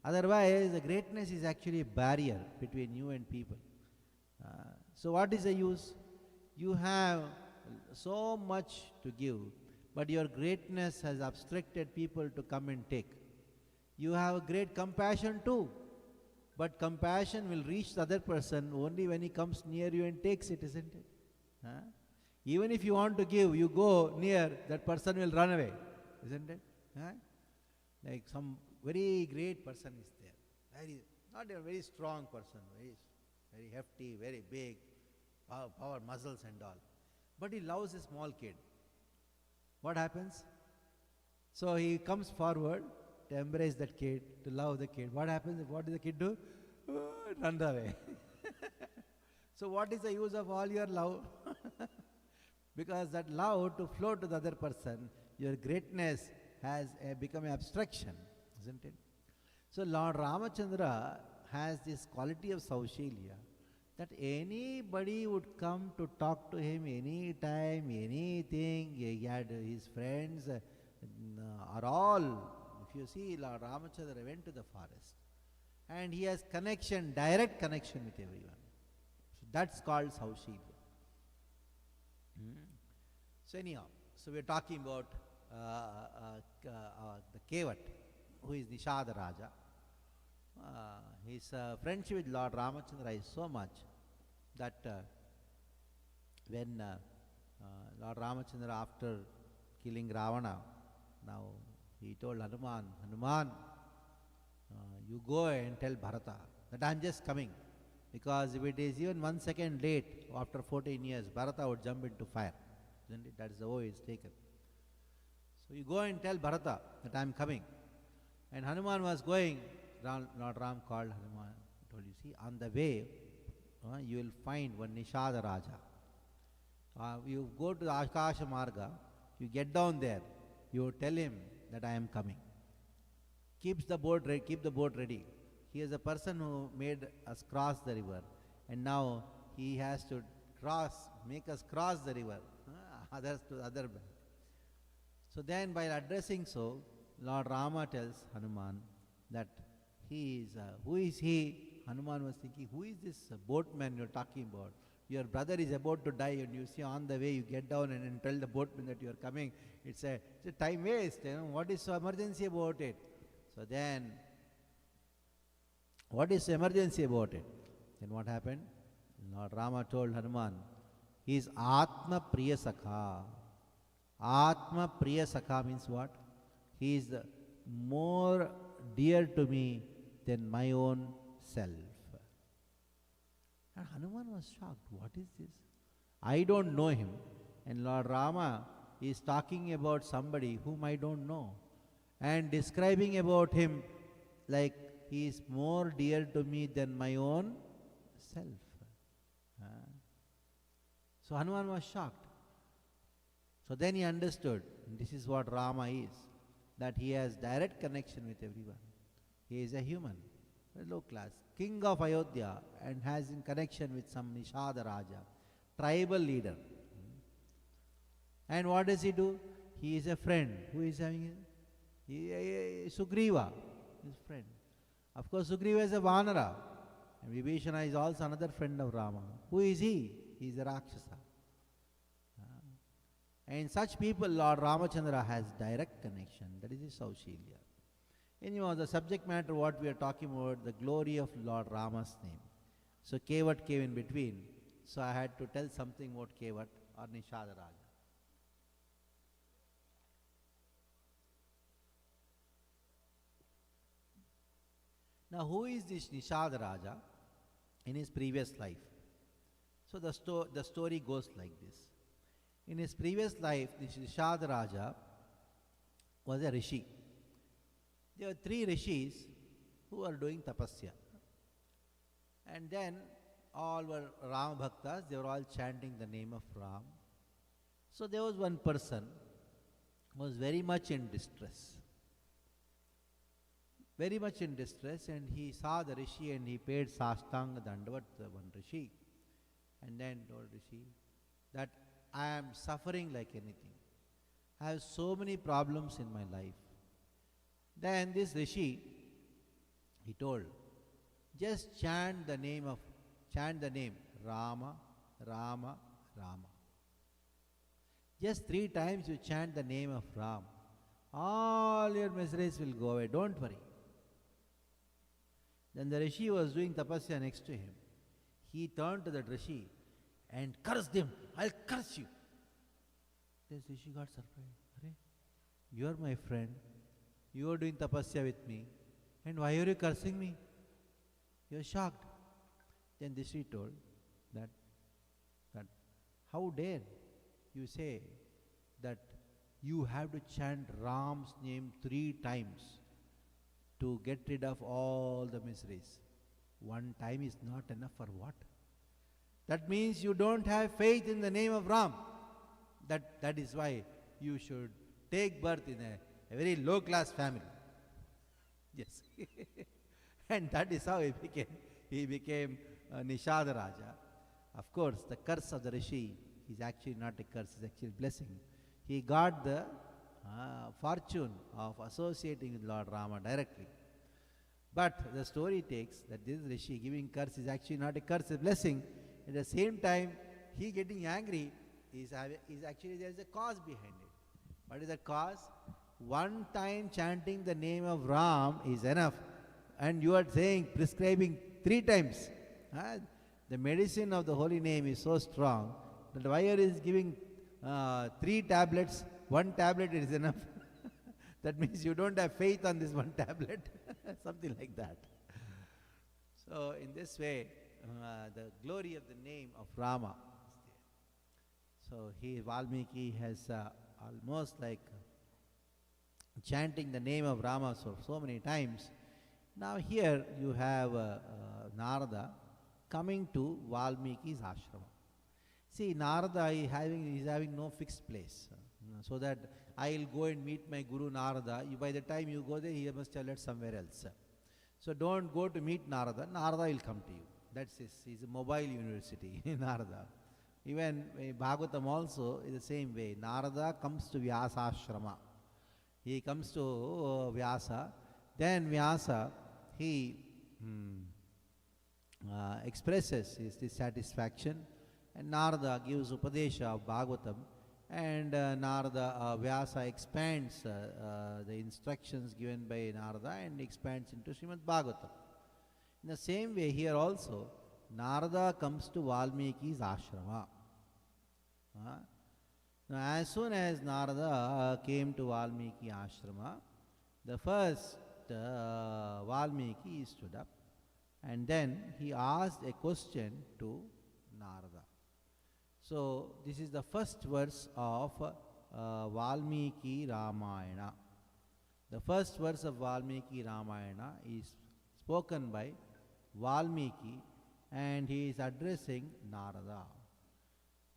Otherwise, the greatness is actually a barrier between you and people. So what is the use? You have so much to give, but your greatness has abstracted people to come and take. You have great compassion too, but compassion will reach the other person only when he comes near you and takes it, isn't it? Even if you want to give, you go near, that person will run away, isn't it? Like some very great person is there, not a very strong person, very hefty, very big, power, muscles and all. But he loves a small kid. What happens? So he comes forward to embrace that kid, to love the kid. What happens? What does the kid do? Run away. So what is the use of all your love? Because that love to flow to the other person, your greatness has become an abstraction, isn't it? So Lord Ramachandra has this quality of Saushilya, that anybody would come to talk to him anytime, anything. He had his friends are all, if you see, Lord Ramachandra went to the forest and he has connection, direct connection with everyone. That's called Saurabh. So anyhow, so we're talking about the Kevat, who is Nishada Raja. His friendship with Lord Ramachandra is so much that when Lord Ramachandra, after killing Ravana, now he told Hanuman, Hanuman, you go and tell Bharata that I am just coming. Because if it is even 1 second late, after 14 years, Bharata would jump into fire. Isn't it? That is the way it's taken. So you go and tell Bharata that I am coming. And Hanuman was going. Lord Ram called Hanuman. He told, you see, on the way, you will find one Nishada Raja. You go to the Akasha Marga, you get down there, you tell him that I am coming. Keep the boat ready. He is a person who made us cross the river, and now he has to make us cross the river, others to the other bank. So then, while addressing so, Lord Rama tells Hanuman that who is he? Hanuman was thinking, who is this boatman you're talking about? Your brother is about to die, and you see on the way you get down and tell the boatman that you are coming. It's a time waste. What is so emergency about it? So then, what is emergency about it? Then what happened? Lord Rama told Hanuman, he is Atma Priya Sakha. Atma Priya Sakha means what? He is more dear to me than my own self. And Hanuman was shocked. What is this? I don't know him. And Lord Rama is talking about somebody whom I don't know. And describing about him like he is more dear to me than my own self. So Hanuman was shocked. So then he understood, this is what Rama is, that he has direct connection with everyone. He is a human, low class, king of Ayodhya, and has in connection with some Nishada Raja, tribal leader. And what does he do? He is a friend. Who is having Sugriva, his friend. Of course, Sugriva is a Vanara. And Vibhishana is also another friend of Rama. Who is he? He is a Rakshasa. And such people, Lord Ramachandra has direct connection. That is his Saurabh. Anyhow, the subject matter what we are talking about, the glory of Lord Rama's name. So Kevat came in between. So I had to tell something about Kevat or Nishada Raja. Now, who is this Nishada Raja in his previous life? So the story goes like this. In his previous life, this Nishada Raja was a rishi. There were 3 rishis who were doing tapasya. And then all were Rama Bhaktas, they were all chanting the name of Ram. So there was one person who was very much in distress. Very much in distress, and he saw the rishi and he paid Sastanga Dandavat to one rishi. And then told rishi that I am suffering like anything. I have so many problems in my life. Then this rishi, he told, just chant the name Rama, Rama, Rama. Just 3 times you chant the name of Ram. All your miseries will go away, don't worry. Then the rishi was doing tapasya next to him. He turned to that rishi and cursed him. I'll curse you. This rishi got surprised. You are my friend. You are doing tapasya with me. And why are you cursing me? You are shocked. Then the rishi told that how dare you say that you have to chant Ram's name 3 times to get rid of all the miseries. 1 time is not enough for what? That means you don't have faith in the name of Ram. That is why you should take birth in a very low class family. Yes. And that is how he became Nishada Raja. Of course, the curse of the rishi is actually not a curse, it's actually a blessing. He got the fortune of associating with Lord Rama directly. But the story takes that this rishi giving curse is actually not a curse, it's a blessing, At the same time, he getting angry is actually there is a cause behind it. What is the cause? One time chanting the name of Ram is enough, and you are saying, prescribing 3 times. The medicine of the holy name is so strong that the wire is giving 3 tablets, 1 tablet is enough. That means you don't have faith on this 1 tablet, something like that. So in this way, the glory of the name of Rama is there. So Valmiki has almost like chanting the name of Rama so many times. Now here you have Narada coming to Valmiki's ashrama. See, Narada is having no fixed place. So that I will go and meet my Guru Narada. By the time you go there, he must tell it somewhere else. So don't go to meet Narada. Narada will come to you. That's he's a mobile university, Narada. Even Bhagavatam also is the same way. Narada comes to Vyasa ashrama. He comes to Vyasa. Then Vyasa, he expresses his dissatisfaction, and Narada gives Upadesha of Bhagavatam, and Vyasa expands the instructions given by Narada and expands into Srimad Bhagavatam. In the same way here also, Narada comes to Valmiki's ashrama. Now as soon as Narada came to Valmiki ashrama, the first Valmiki stood up, and then he asked a question to Narada. So this is the first verse of Valmiki Ramayana. The first verse of Valmiki Ramayana is spoken by Valmiki, and he is addressing Narada.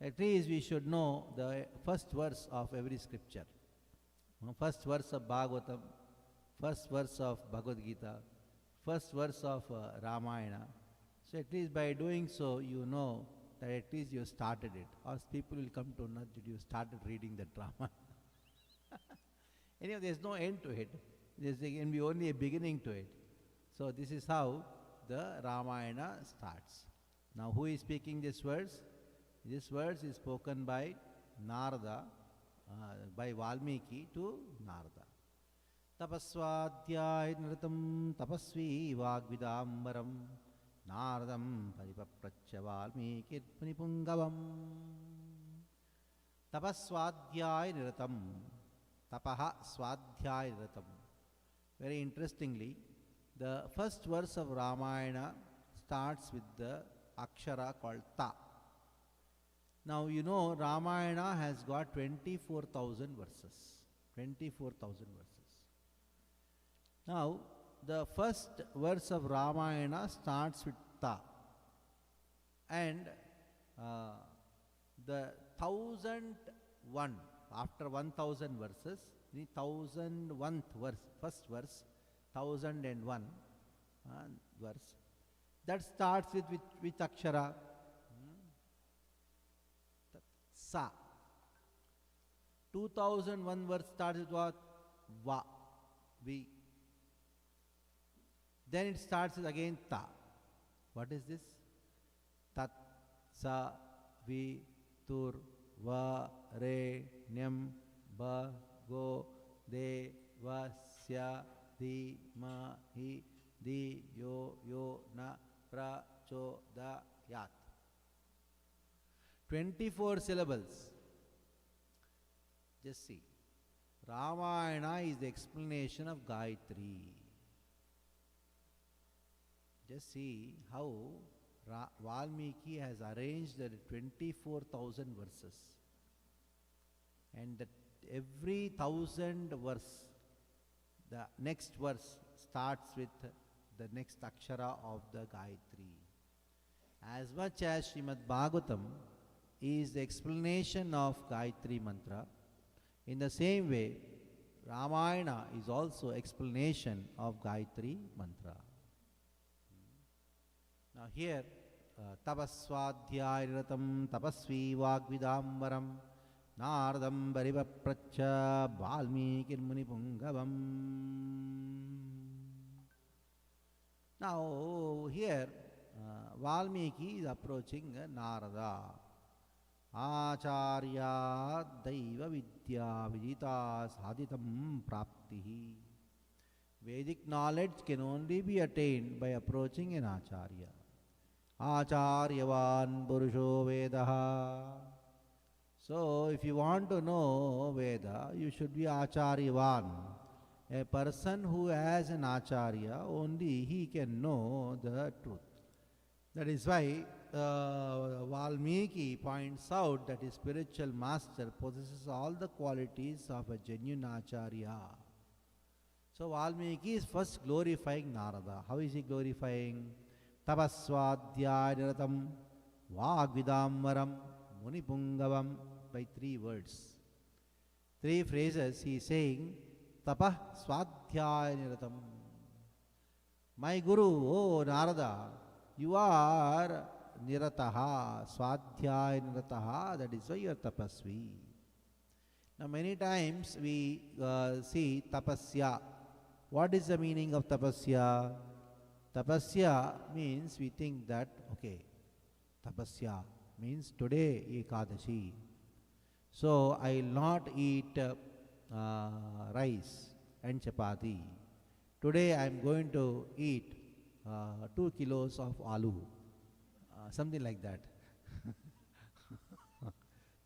At least we should know the first verse of every scripture. First verse of Bhagavatam, first verse of Bhagavad Gita, first verse of Ramayana. So at least by doing so, you know that at least you started it. Or people will come to know that you started reading the drama. Anyway, there's no end to it. There can be only a beginning to it. So this is how the Ramayana starts. Now who is speaking this verse? This verse is spoken by Narada, by Valmiki to Narada. Tapasvadhyay nritam tapasvi vagvidambaram Naradam paripapracha Valmiki punipungavam. Tapasvadhyay nritam, tapaha swadhyay nritam. Very interestingly, the first verse of Ramayana starts with the akshara called ta. Now you know Ramayana has got 24,000 verses. 24,000 verses. Now the first verse of Ramayana starts with ta. And the 1001, after 1000 verses, the 1001th verse, first verse, 1001 verse, that starts with akshara sa. 2001 verse starts with what? Va, vi. Then it starts with again ta. What is this? Tat, sa, vi, tur, va, re, nyam, ba, go, de, va, sya, di, ma, hi, di, yo, na, pra, cho, da, yat. 24 syllables. Just see. Ramayana is the explanation of Gayatri. Just see how Valmiki has arranged the 24,000 verses. And that every 1000 verse, the next verse starts with the next akshara of the Gayatri. As much as Srimad Bhagavatam is the explanation of Gayatri mantra, in the same way, Ramayana is also explanation of Gayatri mantra. Now here, tapasvadhyayratam tapasvi vagvidambaram Naradam parivapracha Valmiki munipungavam. Now here, Valmiki is approaching Narada. Acharya Daiva Vidya Vidita Sadhitam Praptihi. Vedic knowledge can only be attained by approaching an Acharya. Acharyavan Purusho Vedaha. So, if you want to know Veda, you should be Acharyavan. A person who has an Acharya, only he can know the truth. That is why Valmiki points out that his spiritual master possesses all the qualities of a genuine Acharya. So Valmiki is first glorifying Narada. How is he glorifying? Tapaswadhyayaratam Vagvidamvaram Munipungavam, by 3 words. 3 phrases he is saying, Tapah Swadhyayaratam. My Guru, oh Narada, you are Nirataha, Swadhyaya Nirataha, that is why you are tapasvi. Now many times we see tapasya. What is the meaning of tapasya? Tapasya means we think that, okay, tapasya means today Ekadashi. So I will not eat rice and chapati. Today I am going to eat 2 kilos of aloo, something like that.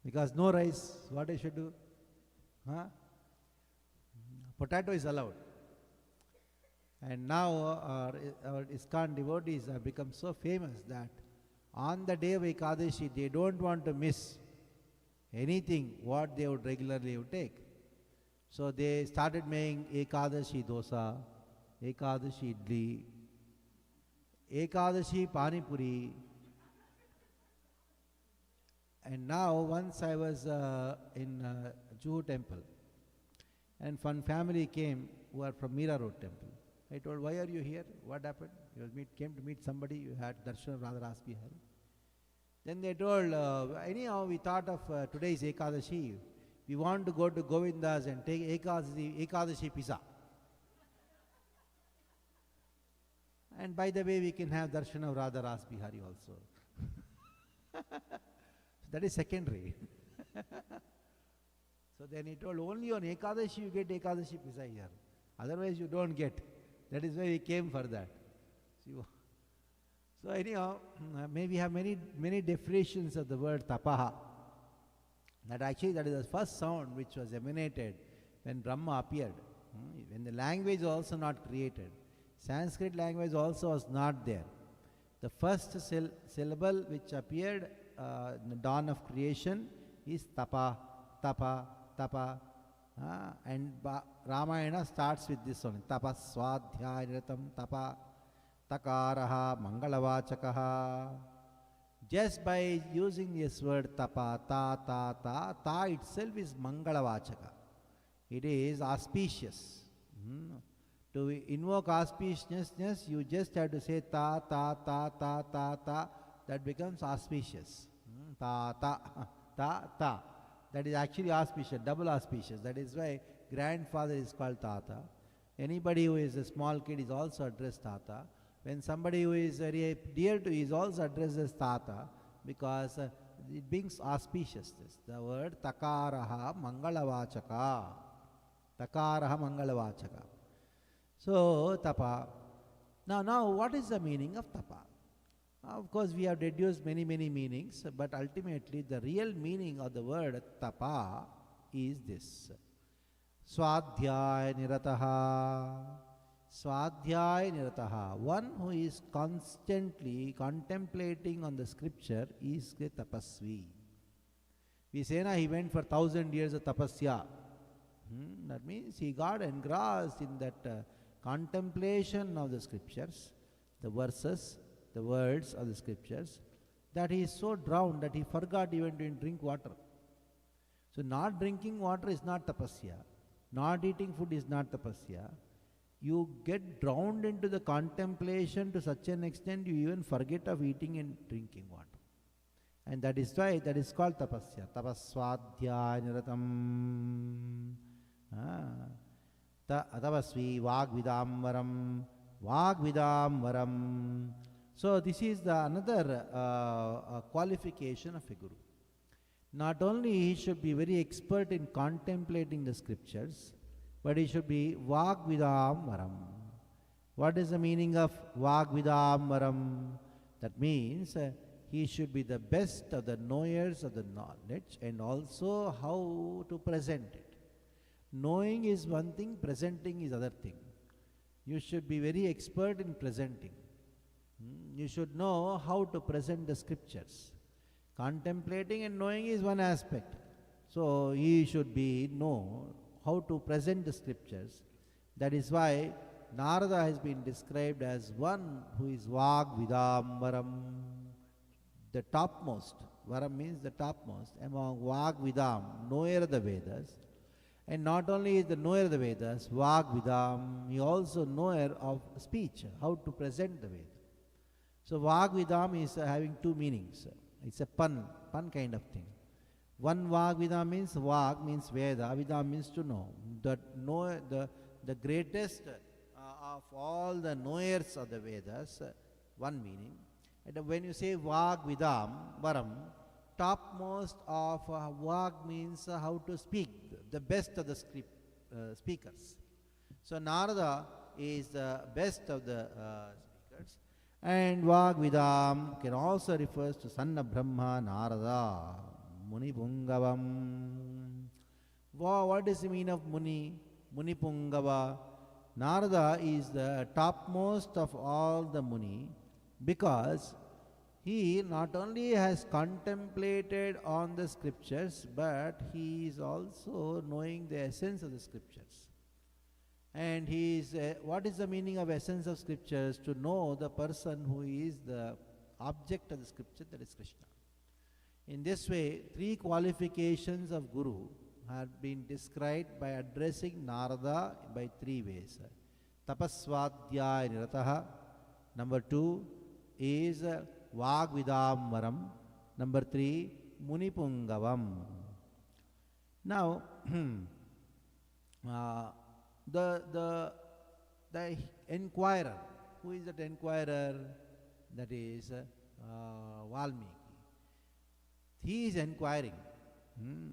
Because no rice, what I should do? Potato is allowed. And now our ISKCON devotees have become so famous that on the day of Ekadashi, they don't want to miss anything what they would regularly take. So they started making Ekadashi dosa, Ekadashi idli, Ekadashi pani puri. And now once I was in Juhu temple, and one family came who are from Meera Road temple. I told, why are you here? What happened? You came to meet somebody, you had darshan of Radharas Bihari. Then they told, anyhow we thought of today's Ekadashi. We want to go to Govinda's and take Ekadashi pizza. And by the way, we can have darshan of Radharas Bihari also. So that is secondary. So then he told, only on Ekadashi you get Ekadashi pizza here. Otherwise you don't get. That is why we came for that. So anyhow, we have many definitions of the word tapaha. That actually that is the first sound which was emanated when Brahma appeared. When the language was also not created. Sanskrit language also was not there. The first syllable which appeared in the dawn of creation is tapa, tapa, tapa. And Ramayana starts with this one. Tapa swadhyayaratam tapa takaraha mangalavachakaha. Just by using this word tapa, ta itself is mangalavachaka. It is auspicious. To invoke auspiciousness, you just have to say ta. That becomes auspicious. Ta. That is actually auspicious, double auspicious. That is why grandfather is called Tata. Anybody who is a small kid is also addressed Tata. When somebody who is very dear to you is also addressed as Tata, because it brings auspiciousness. The word takaraha mangalavachaka. Takaraha mangalavachaka. So, tapa. Now what is the meaning of tapa? Of course, we have deduced many meanings, but ultimately the real meaning of the word tapa is this. Swadhyaya nirataha. Swadhyaya nirataha. One who is constantly contemplating on the scripture is a tapasvi. We say, he went for 1,000 years of tapasya. That means he got engrossed in that contemplation of the scriptures, the verses, the words of the scriptures, that he is so drowned that he forgot even to drink water. So not drinking water is not tapasya. Not eating food is not tapasya. You get drowned into the contemplation to such an extent you even forget of eating and drinking water. And that is why that is called tapasya. Tapaswadhyaya niratam. Tapasvi vagvidamvaram. Vagvidamvaram. So this is another qualification of a guru. Not only he should be very expert in contemplating the scriptures, but he should be Vagvidam Varam. What is the meaning of Vagvidam Varam? That means he should be the best of the knowers of the knowledge and also how to present it. Knowing is one thing, presenting is other thing. You should be very expert in presenting. You should know how to present the scriptures. Contemplating and knowing is one aspect. So he should know how to present the scriptures. That is why Narada has been described as one who is Vagvidam Varam, the topmost. Varam means the topmost among Vagvidam, knower of the Vedas. And not only is the knower of the Vedas, Vagvidam, he also knower of speech, how to present the Vedas. So Vagvidam is having two meanings. It's a pun kind of thing. One Vagvidam means Vag means Veda, Vidam means to know. The greatest of all the knowers of the Vedas, one meaning. And when you say Vagvidam, Varam, topmost of Vag means how to speak, the best of the speakers. So Narada is the best of the speakers. And Vagvidam can also refers to son of Brahma, Narada, Muni Pungavam. What is the meaning of Muni? Muni Pungava. Narada is the topmost of all the Muni because he not only has contemplated on the scriptures, but he is also knowing the essence of the scriptures. And he is, what is the meaning of essence of scriptures? To know the person who is the object of the scripture, that is Krishna. In this way, three qualifications of Guru have been described by addressing Narada by three ways. Tapasvadhyaya Nirataha. Number 2 is Vagvidam Varam. Number 3, Munipungavam. Now, the inquirer, who is that inquirer? That is Valmiki. He is inquiring,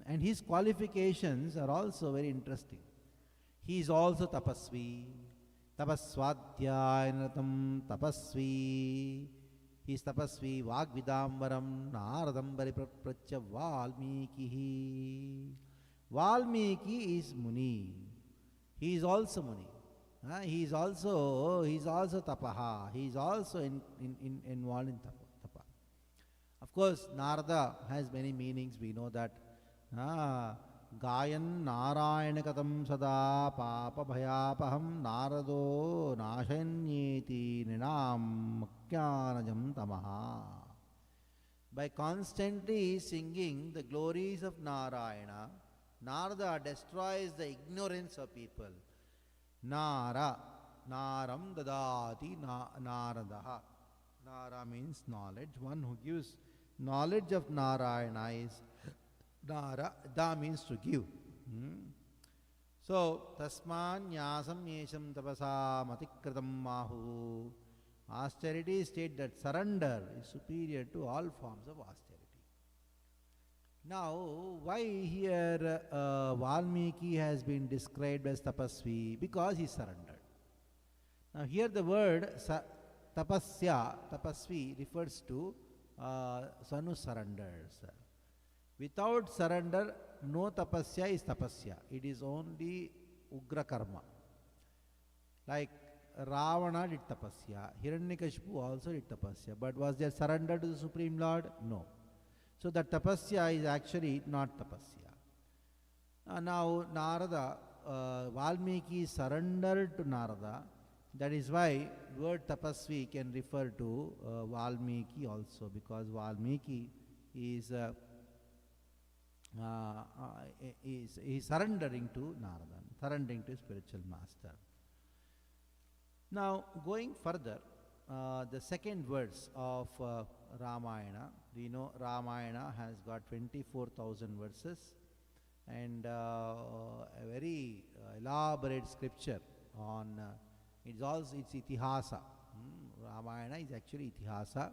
and his qualifications are also very interesting. He is also tapasvi, tapasvadhyayanatam tapasvi. He is tapasvi, Vagvidamvaram, Naradam Pariprapracha Valmiki. Valmiki is Muni. He is also Muni. He is also tapaha. He is also involved in tapa. Of course, Narada has many meanings. We know that. Gayan Narayana sada papa bhayapaham narado nashanyeti ninam makyanajam tamaha. By constantly singing the glories of Narayana, Narada destroys the ignorance of people. Naram dadati naradaha. Nara means knowledge. One who gives knowledge of Narayana is Nara. Da means to give. So, tasman nyasam yesham tapasa matikritam mahu. Austerity state that surrender is superior to all forms of austerity. Now, why here Valmiki has been described as tapasvi? Because he surrendered. Now, here the word tapasya, tapasvi, refers to son who surrenders. Without surrender, no tapasya is tapasya. It is only ugra karma. Like Ravana did tapasya, Hiranyakashipu also did tapasya. But was there surrender to the Supreme Lord? No. So the tapasya is actually not tapasya. Now Narada, Valmiki surrendered to Narada. That is why word tapasvi can refer to Valmiki also, because Valmiki is surrendering to Narada, surrendering to spiritual master. Now, going further, the second verse of Ramayana, we know Ramayana has got 24,000 verses and a very elaborate scripture on it's itihasa. Ramayana is actually Itihasa.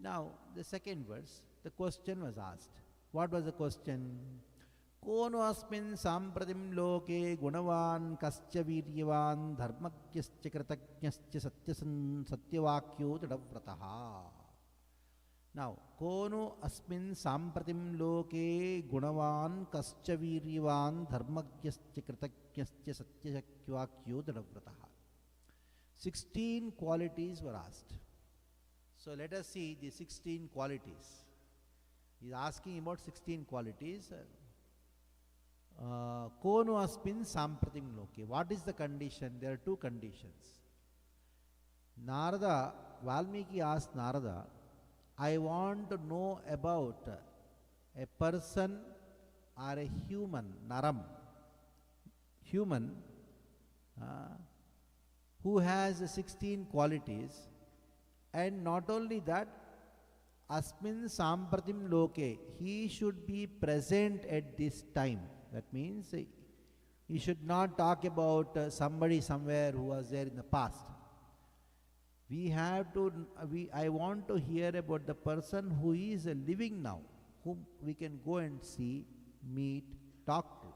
Now, the second verse, the question was asked. What was the question? Kono asmin sampratim loke gunavan kascha viryavan dharmakyascha kratanyascha satyavakyo tadavrataha. Now, kono asmin sampratim loke gunavan kascha viryavan dharmakyascha kratanyascha satyavakyo tadavrataha. 16 qualities were asked. So let us see the 16 qualities. He is asking about 16 qualities. Kono asmin sampratim loke. What is the condition? There are two conditions. Narada, Valmiki asked Narada, I want to know about a person or a human, Naram, human, who has 16 qualities, and not only that, asmin sampratim loke, he should be present at this time. That means he should not talk about somebody somewhere who was there in the past. I want to hear about the person who is living now, whom we can go and see, meet, talk to.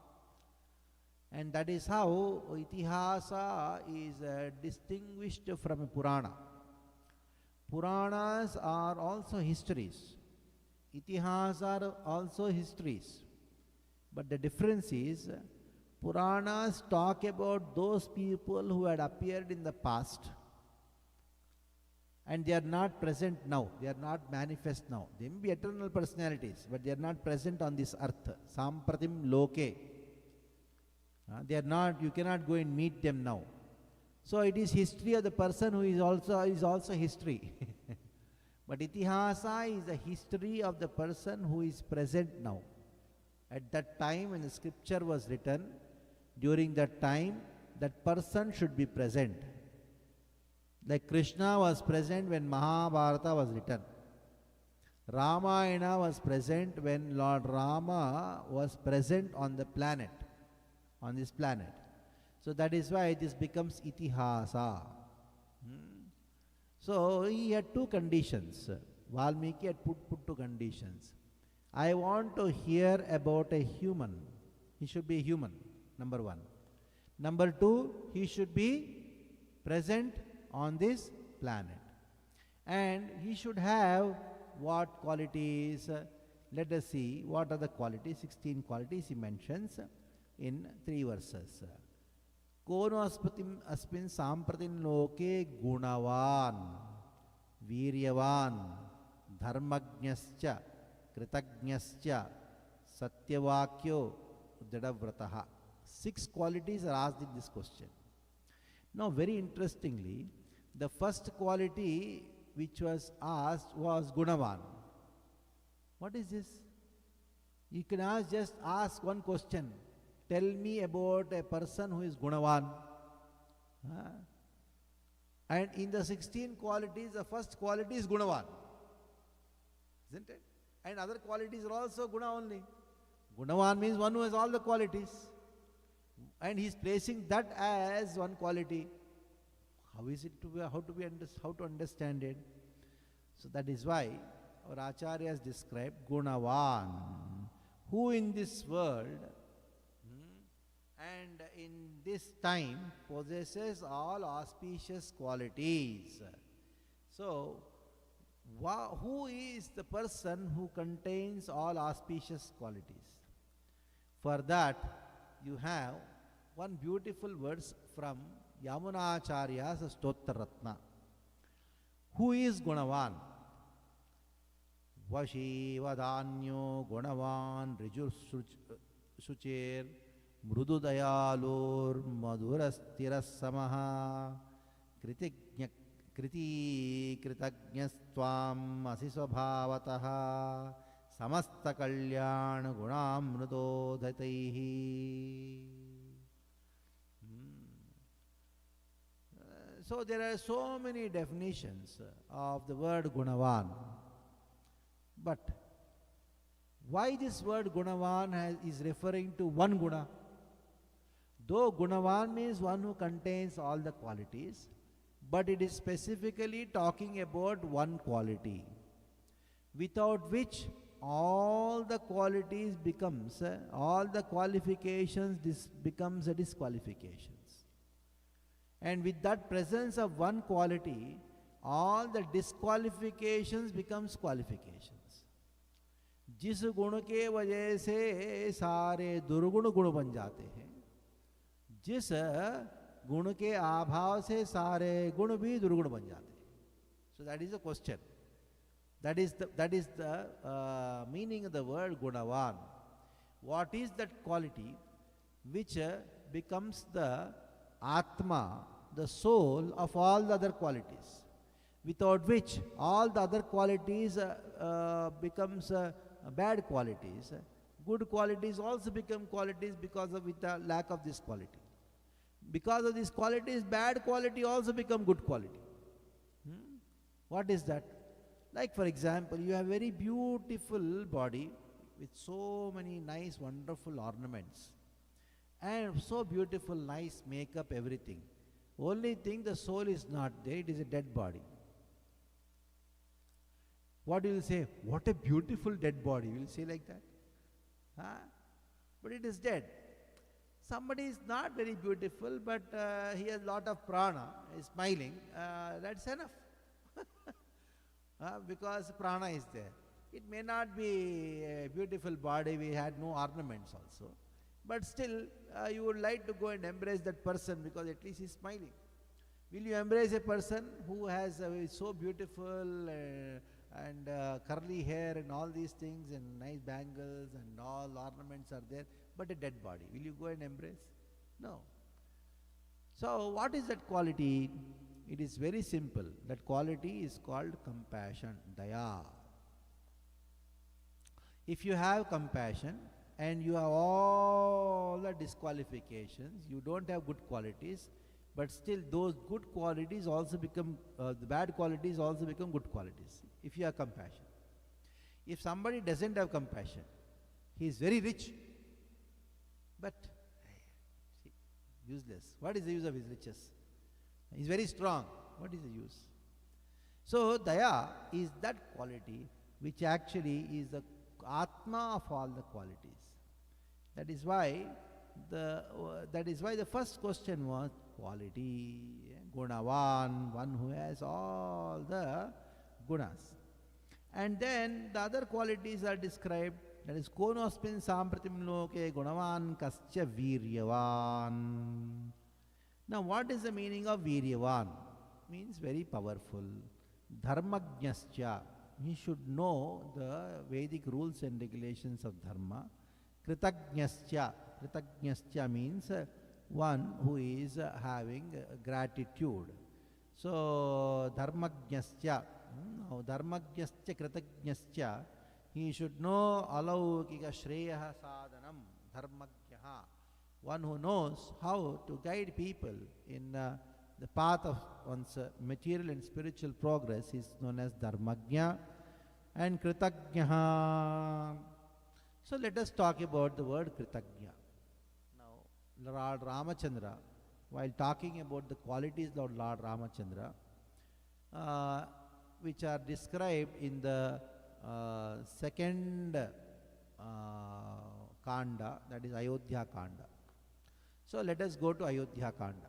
And that is how Itihasa is distinguished from a Purana. Puranas are also histories. Itihas are also histories. But the difference is, Puranas talk about those people who had appeared in the past and they are not present now, they are not manifest now. They may be eternal personalities, but they are not present on this earth. Sampratim loke. They are not, you cannot go and meet them now. So it is history of the person who is also history. But Itihasa is the history of the person who is present now. At that time when the scripture was written, during that time, that person should be present. Like Krishna was present when Mahabharata was written. Ramayana was present when Lord Rama was present on the planet, on this planet. So that is why this becomes Itihasa. So he had two conditions. Valmiki had put two conditions. I want to hear about a human. He should be a human, number one. Number two, he should be present on this planet. And he should have what qualities? Let us see what are the qualities. 16 qualities he mentions in 3 verses. Kono asmin sampratin loke gunavan, viryavan, dharmajnascha, kritajnascha, satyavakyo, jadavrataha. 6 qualities are asked in this question. Now, very interestingly, the first quality which was asked was gunavan. What is this? You can just ask one question. Tell me about a person who is gunavan. And in the 16 qualities, the first quality is gunavan. Isn't it? And other qualities are also guna only. Gunavan means one who has all the qualities. And he is placing that as one quality. How is it to be, how to understand it? So that is why our acharyas describe gunavan, who in this world and in this time possesses all auspicious qualities. So, who is the person who contains all auspicious qualities? For that, you have one beautiful verse from Yamunacharya's Stottaratna. Who is Gunavan? Vashi Vadanyo Gunavan Rijur Sucher Mrudu Dayalur Madhurastiras Samaha Kriti Kritagnyastvam Asisvabhavataha Samasta Kalyana Gunamruto Dhataihi. So there are so many definitions of the word Gunavan. But why this word Gunavan is referring to one guna? Though Gunavan means one who contains all the qualities, but it is specifically talking about one quality, without which all the qualities becomes, all the qualifications becomes a disqualifications. And with that presence of one quality, all the disqualifications becomes qualifications. जिस गुण के वजह से सारे दुर्गुण गुण बन जाते हैं, जिस गुण के अभाव से सारे गुण भी दुर्गुण बन जाते हैं. So that is the question. That is the meaning of the word gunavan. What is that quality which becomes the atma, the soul of all the other qualities, without which all the other qualities becomes bad qualities. Good qualities also become qualities because of with the lack of this quality. Because of these qualities, bad quality also become good quality. What is that? Like for example, you have very beautiful body with so many nice, wonderful ornaments and so beautiful, nice makeup, everything. Only thing, the soul is not there, it is a dead body. What you will say? What a beautiful dead body. You will say like that. But it is dead. Somebody is not very beautiful, but he has lot of prana, is smiling. That's enough. Because prana is there. It may not be a beautiful body, we had no ornaments also. But still, you would like to go and embrace that person because at least he is smiling. Will you embrace a person who has so beautiful and curly hair and all these things and nice bangles and all ornaments are there, but a dead body? Will you go and embrace? No. So what is that quality? It is very simple. That quality is called compassion, daya. If you have compassion and you have all the disqualifications, you don't have good qualities, but still those good qualities also become, the bad qualities also become good qualities, if you have compassion. If somebody doesn't have compassion, he is very rich, but useless. What is the use of his riches? He is very strong. What is the use? So daya is that quality which actually is the atma of all the qualities. That is why the first question was quality, gunavan, one who has all the gunas. And then the other qualities are described, that is konospin sampratim loke gunavan kascha viryavan. Now what is the meaning of viryavan? Means very powerful. Dharmajnascha, he should know the Vedic rules and regulations of dharma. Kritajnascha, kritajnascha means one who is having gratitude. So dharmajnascha, dharmajnascha kritajnascha, he should know alaukika shreya sadhanam, dharmajnaha. One who knows how to guide people in the path of one's material and spiritual progress is known as dharmajna and kritajnaha. So let us talk about the word kritajna. Now, Lord Ramachandra, while talking about the qualities of Lord Ramachandra, which are described in the second Kanda, that is Ayodhya Kanda. So let us go to Ayodhya Kanda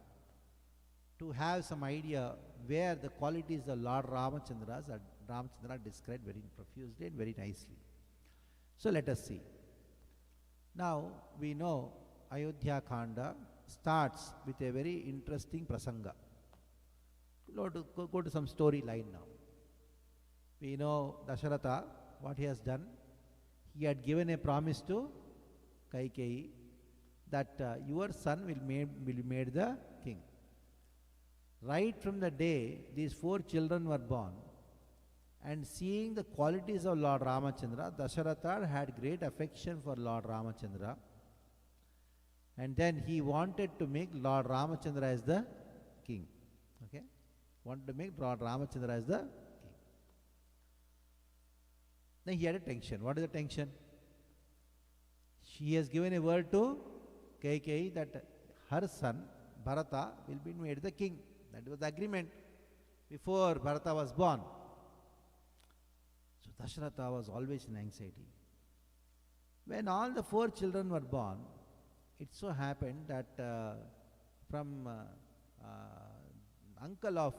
to have some idea where the qualities of Lord Ramachandra are described very profusely and very nicely. So let us see. Now we know Ayodhya Kanda starts with a very interesting prasanga. Go to some storyline now. We know Dasharatha, what he has done. He had given a promise to Kaikeyi that your son will be made the king. Right from the day these 4 children were born, and seeing the qualities of Lord Ramachandra, Dasharatha had great affection for Lord Ramachandra, and then he wanted to make Lord Ramachandra as the king. Okay? Wanted to make Lord Ramachandra as the king. Then he had a tension. What is the tension? She has given a word to Kaikeyi that her son Bharata will be made the king. That was the agreement. before Bharata was born. So Dasharatha was always in anxiety. When all the 4 children were born, it so happened that from uncle of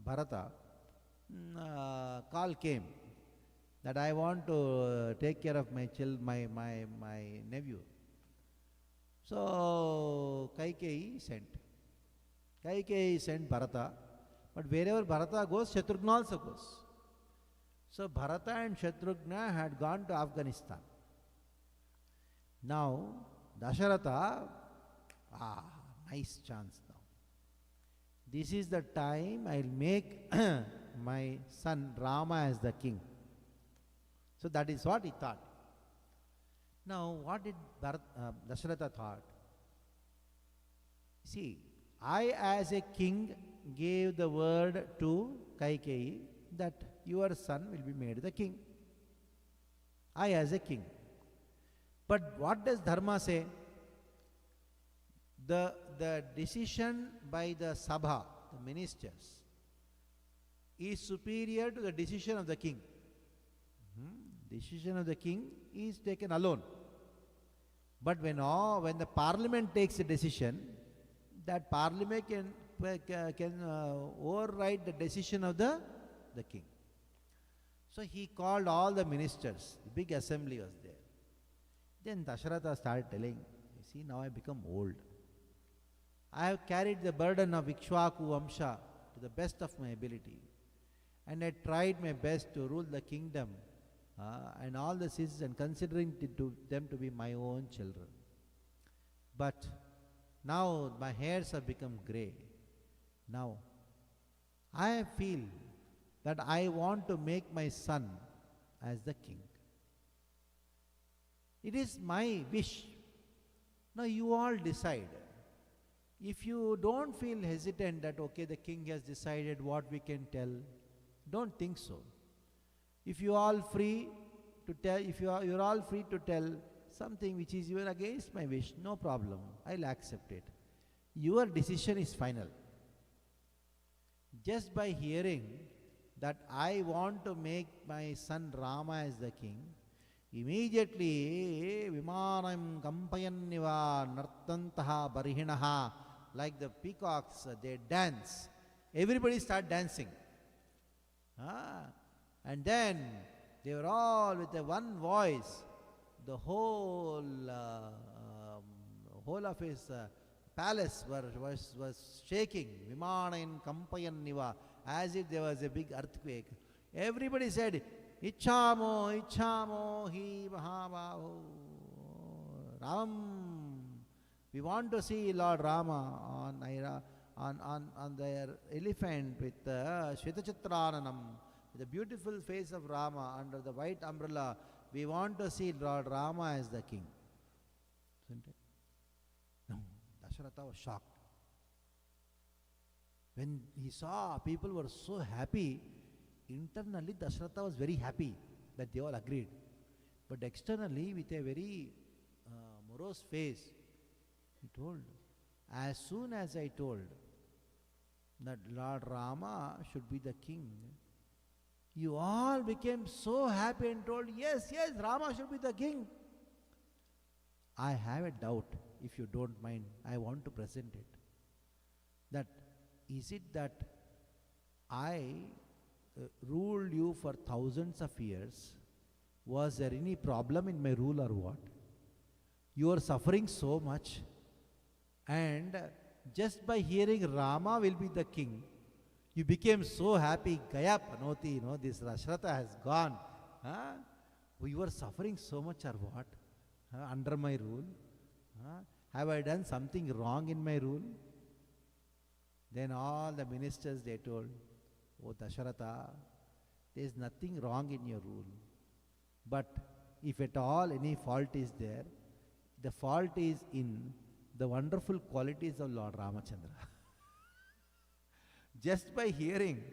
Bharata, call came that I want to take care of my nephew. So Kaikeyi sent Bharata, but wherever Bharata goes, Shatrugna also goes. So Bharata and Shatrugna had gone to Afghanistan. Now Dasharatha, nice chance now. This is the time I'll make my son Rama as the king. So that is what he thought. Now what did Dasharatha thought? See, I as a king gave the word to Kaikeyi that your son will be made the king. I as a king. But what does Dharma say? The decision by the Sabha, the ministers, is superior to the decision of the king. Decision of the king is taken alone. But when the parliament takes a decision, that parliament can override the decision of the king. So he called all the ministers. The big assembly was there. Then Dasharatha started telling, you see, now I become old. I have carried the burden of Ikshvaku Vamsha to the best of my ability. And I tried my best to rule the kingdom and all the citizens, considering them to be my own children. But now my hairs have become grey. Now I feel that I want to make my son as the king. It is my wish. Now you all decide. If you don't feel hesitant that okay, the king has decided what we can tell, don't think so. If you are all free to tell, you're all free to tell something which is even against my wish, no problem. I'll accept it. Your decision is final. Just by hearing that I want to make my son Rama as the king, immediately Vimanam Kampayanniva Nartantaha Barihinaha, like the peacocks, they dance. Everybody start dancing. And then they were all with a one voice. The whole of his palace was shaking. Vimanayan Kampayanniva, as if there was a big earthquake. Everybody said, Ichhamo, Ichhamo, Hi Mahabaho, Ram. We want to see Lord Rama on their elephant with Shvetachitrananam, the beautiful face of Rama under the white umbrella. We want to see Lord Rama as the king. Isn't it? No, Dasharatha was shocked. When he saw people were so happy, internally Dasharatha was very happy that they all agreed. But externally, with a very morose face, he told, as soon as I told that Lord Rama should be the king, you all became so happy and told, yes, Rama should be the king. I have a doubt, if you don't mind, I want to present it. That, is it that I ruled you for thousands of years? Was there any problem in my rule or what? You are suffering so much, and just by hearing Rama will be the king, you became so happy. Gaya Panoti, this Dasharatha has gone. You were suffering so much or what? Under my rule? Have I done something wrong in my rule? Then all the ministers, they told, oh Dasharatha, there is nothing wrong in your rule. But if at all any fault is there, the fault is in the wonderful qualities of Lord Ramachandra. Just by hearing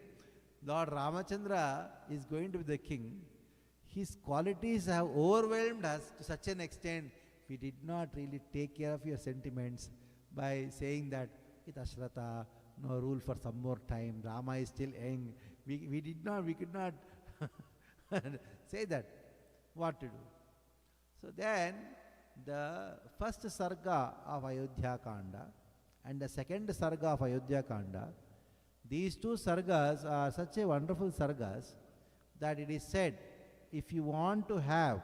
Lord Ramachandra is going to be the king, his qualities have overwhelmed us to such an extent, we did not really take care of your sentiments by saying that, Dasharatha, no rule for some more time. Rama is still young. We could not say that. What to do? So then, the first sarga of Ayodhya Kanda and the second sarga of Ayodhya Kanda, these two sargas are such a wonderful sargas that it is said, if you want to have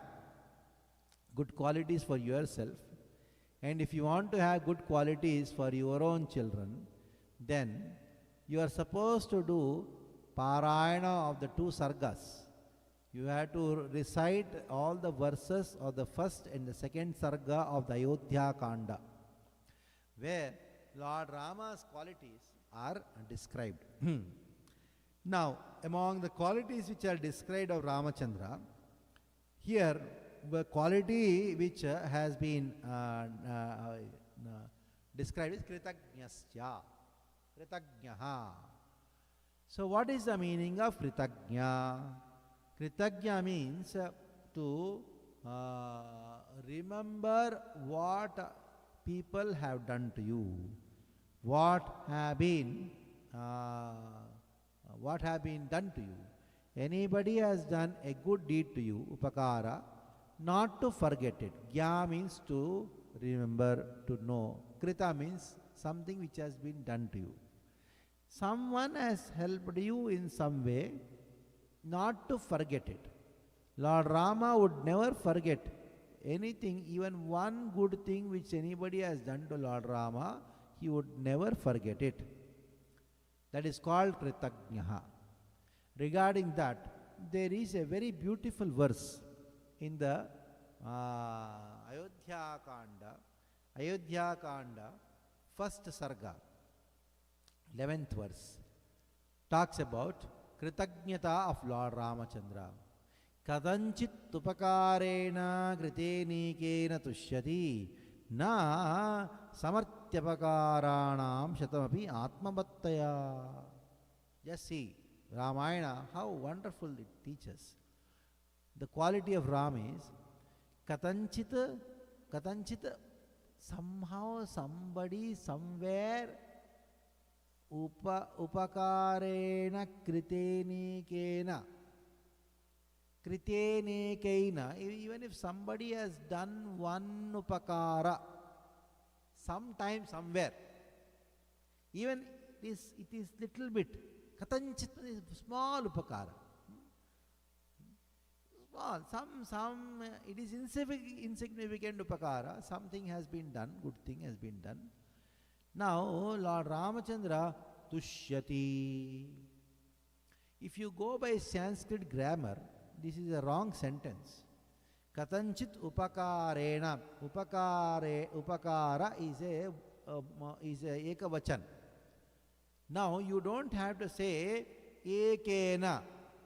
good qualities for yourself, and if you want to have good qualities for your own children, then you are supposed to do Parayana of the two sargas. You have to recite all the verses of the first and the second sarga of the Ayodhya Kanda, where Lord Rama's qualities are described. Now, among the qualities which are described of Ramachandra, here the quality which has been described is Kritagnyasya. Kritagnaha. So what is the meaning of Kritagnya? Kritagnya means to remember what people have done to you, what have been done to you. Anybody has done a good deed to you, upakara, not to forget it. Gya means to remember, to know. Krita means something which has been done to you. Someone has helped you in some way, not to forget it. Lord Rama would never forget anything, even one good thing which anybody has done to Lord Rama, he would never forget it. That is called Kritagnaha. Regarding that, there is a very beautiful verse in the Ayodhya Kanda, first sarga, 11th verse, talks about Kritagnyata of Lord Ramachandra. Kadanchit upakarena kritenikena tushyati na samartyapakaranam shatamapi atmabattaya. Just see, Ramayana, how wonderful it teaches. The quality of Ram is Katanchit, somehow, somebody, somewhere, upakarena kritenikena. Kritenekaina, even if somebody has done one upakara, sometime, somewhere, even it is little bit, katanchit is small upakara. Small, some it is insignificant upakara, something has been done, good thing has been done. Now, Lord Ramachandra, tushyati. If you go by Sanskrit grammar, this is a wrong sentence. Katanchit upakarena. Upakara is a ekavachan. Now you don't have to say ekena,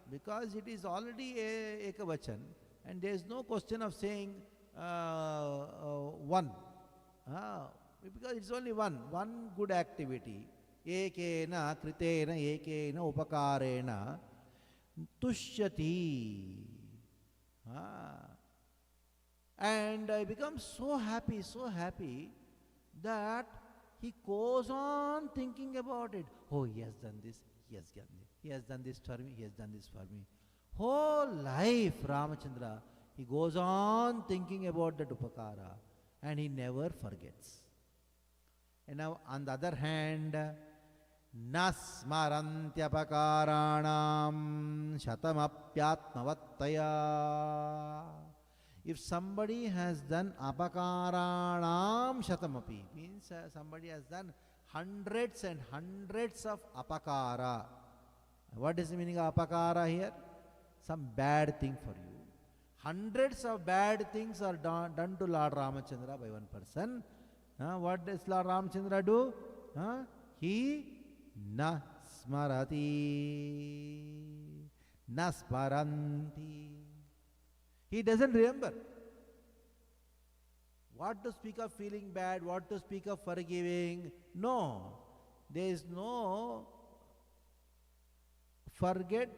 because it is already a ekavachan, and there is no question of saying one. Because it's only one good activity. Ekena, kritena, ekena, upakarena. Tushyati. And I become so happy that he goes on thinking about it. Oh, he has done this, he has done this, he has done this for me, he has done this for me. Whole life, Ramachandra, he goes on thinking about that upakara and he never forgets. And now, on the other hand, Nasmarantyapakarāṇāṁ shatamapyatmavattaya. If somebody has done apakarāṇāṁ shatamapi, means somebody has done hundreds and hundreds of apakara. What is the meaning of apakara here? Some bad thing for you. Hundreds of bad things are done to Lord Ramachandra by one person. What does Lord Ramachandra do? He na smarati, na smaranti. He doesn't remember. What to speak of feeling bad, what to speak of forgiving. No. There is no forgive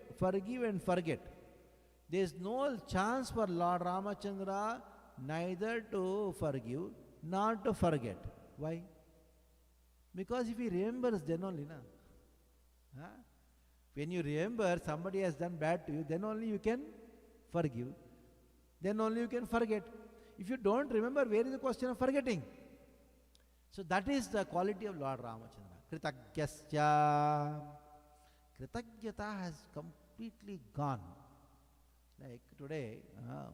and forget. There is no chance for Lord Ramachandra neither to forgive nor to forget. Why? Because if he remembers, then only, na. Huh? When you remember somebody has done bad to you, then only you can forgive. Then only you can forget. If you don't remember, where is the question of forgetting? So that is the quality of Lord Ramachandra. Kritagyasya. Kritagyata has completely gone. Like today,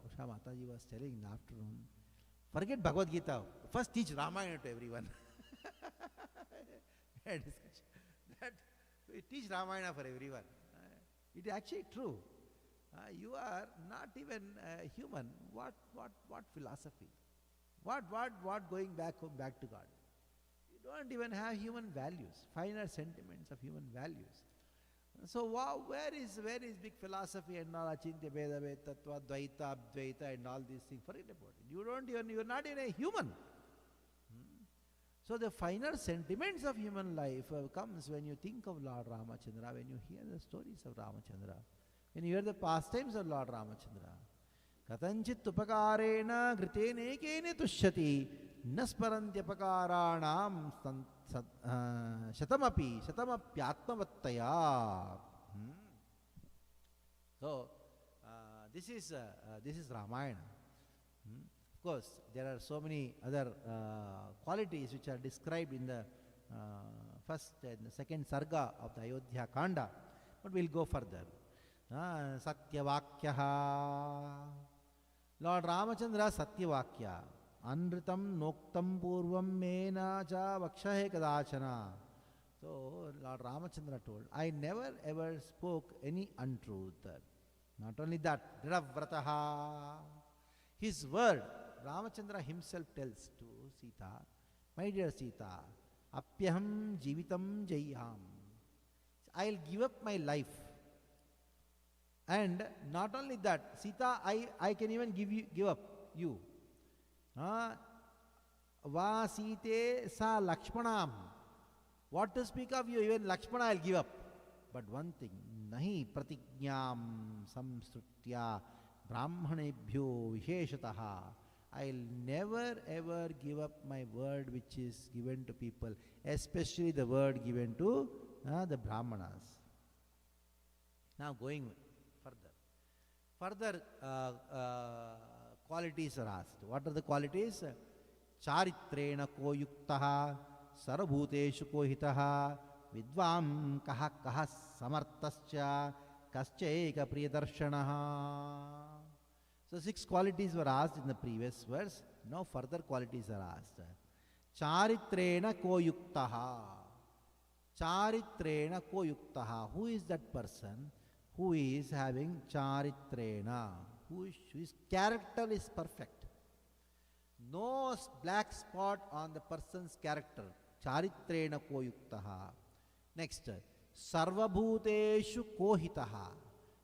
Usha Mataji was telling in the afternoon, forget Bhagavad Gita. First teach Ramayana to everyone. That we teach Ramayana for everyone. It is actually true. You are not even human. What philosophy? What going back home, back to God? You don't even have human values, finer sentiments of human values. So where is big philosophy and all achintya veda tattva dvaita abdvaita and all these things? Forget about it. You are not even a human. So the finer sentiments of human life comes when you think of Lord Ramachandra, when you hear the stories of Ramachandra, when you hear the pastimes of Lord Ramachandra. Katanchit upakarena gritene kene tushyati nasparantyapakaranam shatamapyatmavattaya. So this is Ramayana. Of course, there are so many other qualities which are described in the first and the second sarga of the Ayodhya Kanda, but we'll go further. Satyavakyaha. Lord Ramachandra Satyavakya. Anritam noktam purvam mena cha vakshahe kadachana. So Lord Ramachandra told, I never ever spoke any untruth. Not only that, Dravavrataha. His word, Ramachandra himself tells to Sita, my dear Sita, Apyaham jivitam jayam. I'll give up my life. And not only that, Sita, I can even give up you. Va Site sa Lakshmanam. What to speak of you, even Lakshmana I'll give up. But one thing, nahi pratignyam samstrutya brahmanebhyo visheshataha. I'll never ever give up my word which is given to people, especially the word given to the Brahmanas. Now going further qualities are asked. What are the qualities? Charitrena ko yuktaha sarabhuteshu ko hitaha vidvam kaha samartascha kascha eka priyadarshanaha. So 6 qualities were asked in the previous verse. Now further qualities are asked. Charitrena ko yuktaha. Charitrena ko yuktaha. Who is that person who is having charitrena? Whose character is perfect. No black spot on the person's character. Charitrena ko yuktaha. Next, sarvabhuteshu kohitaha.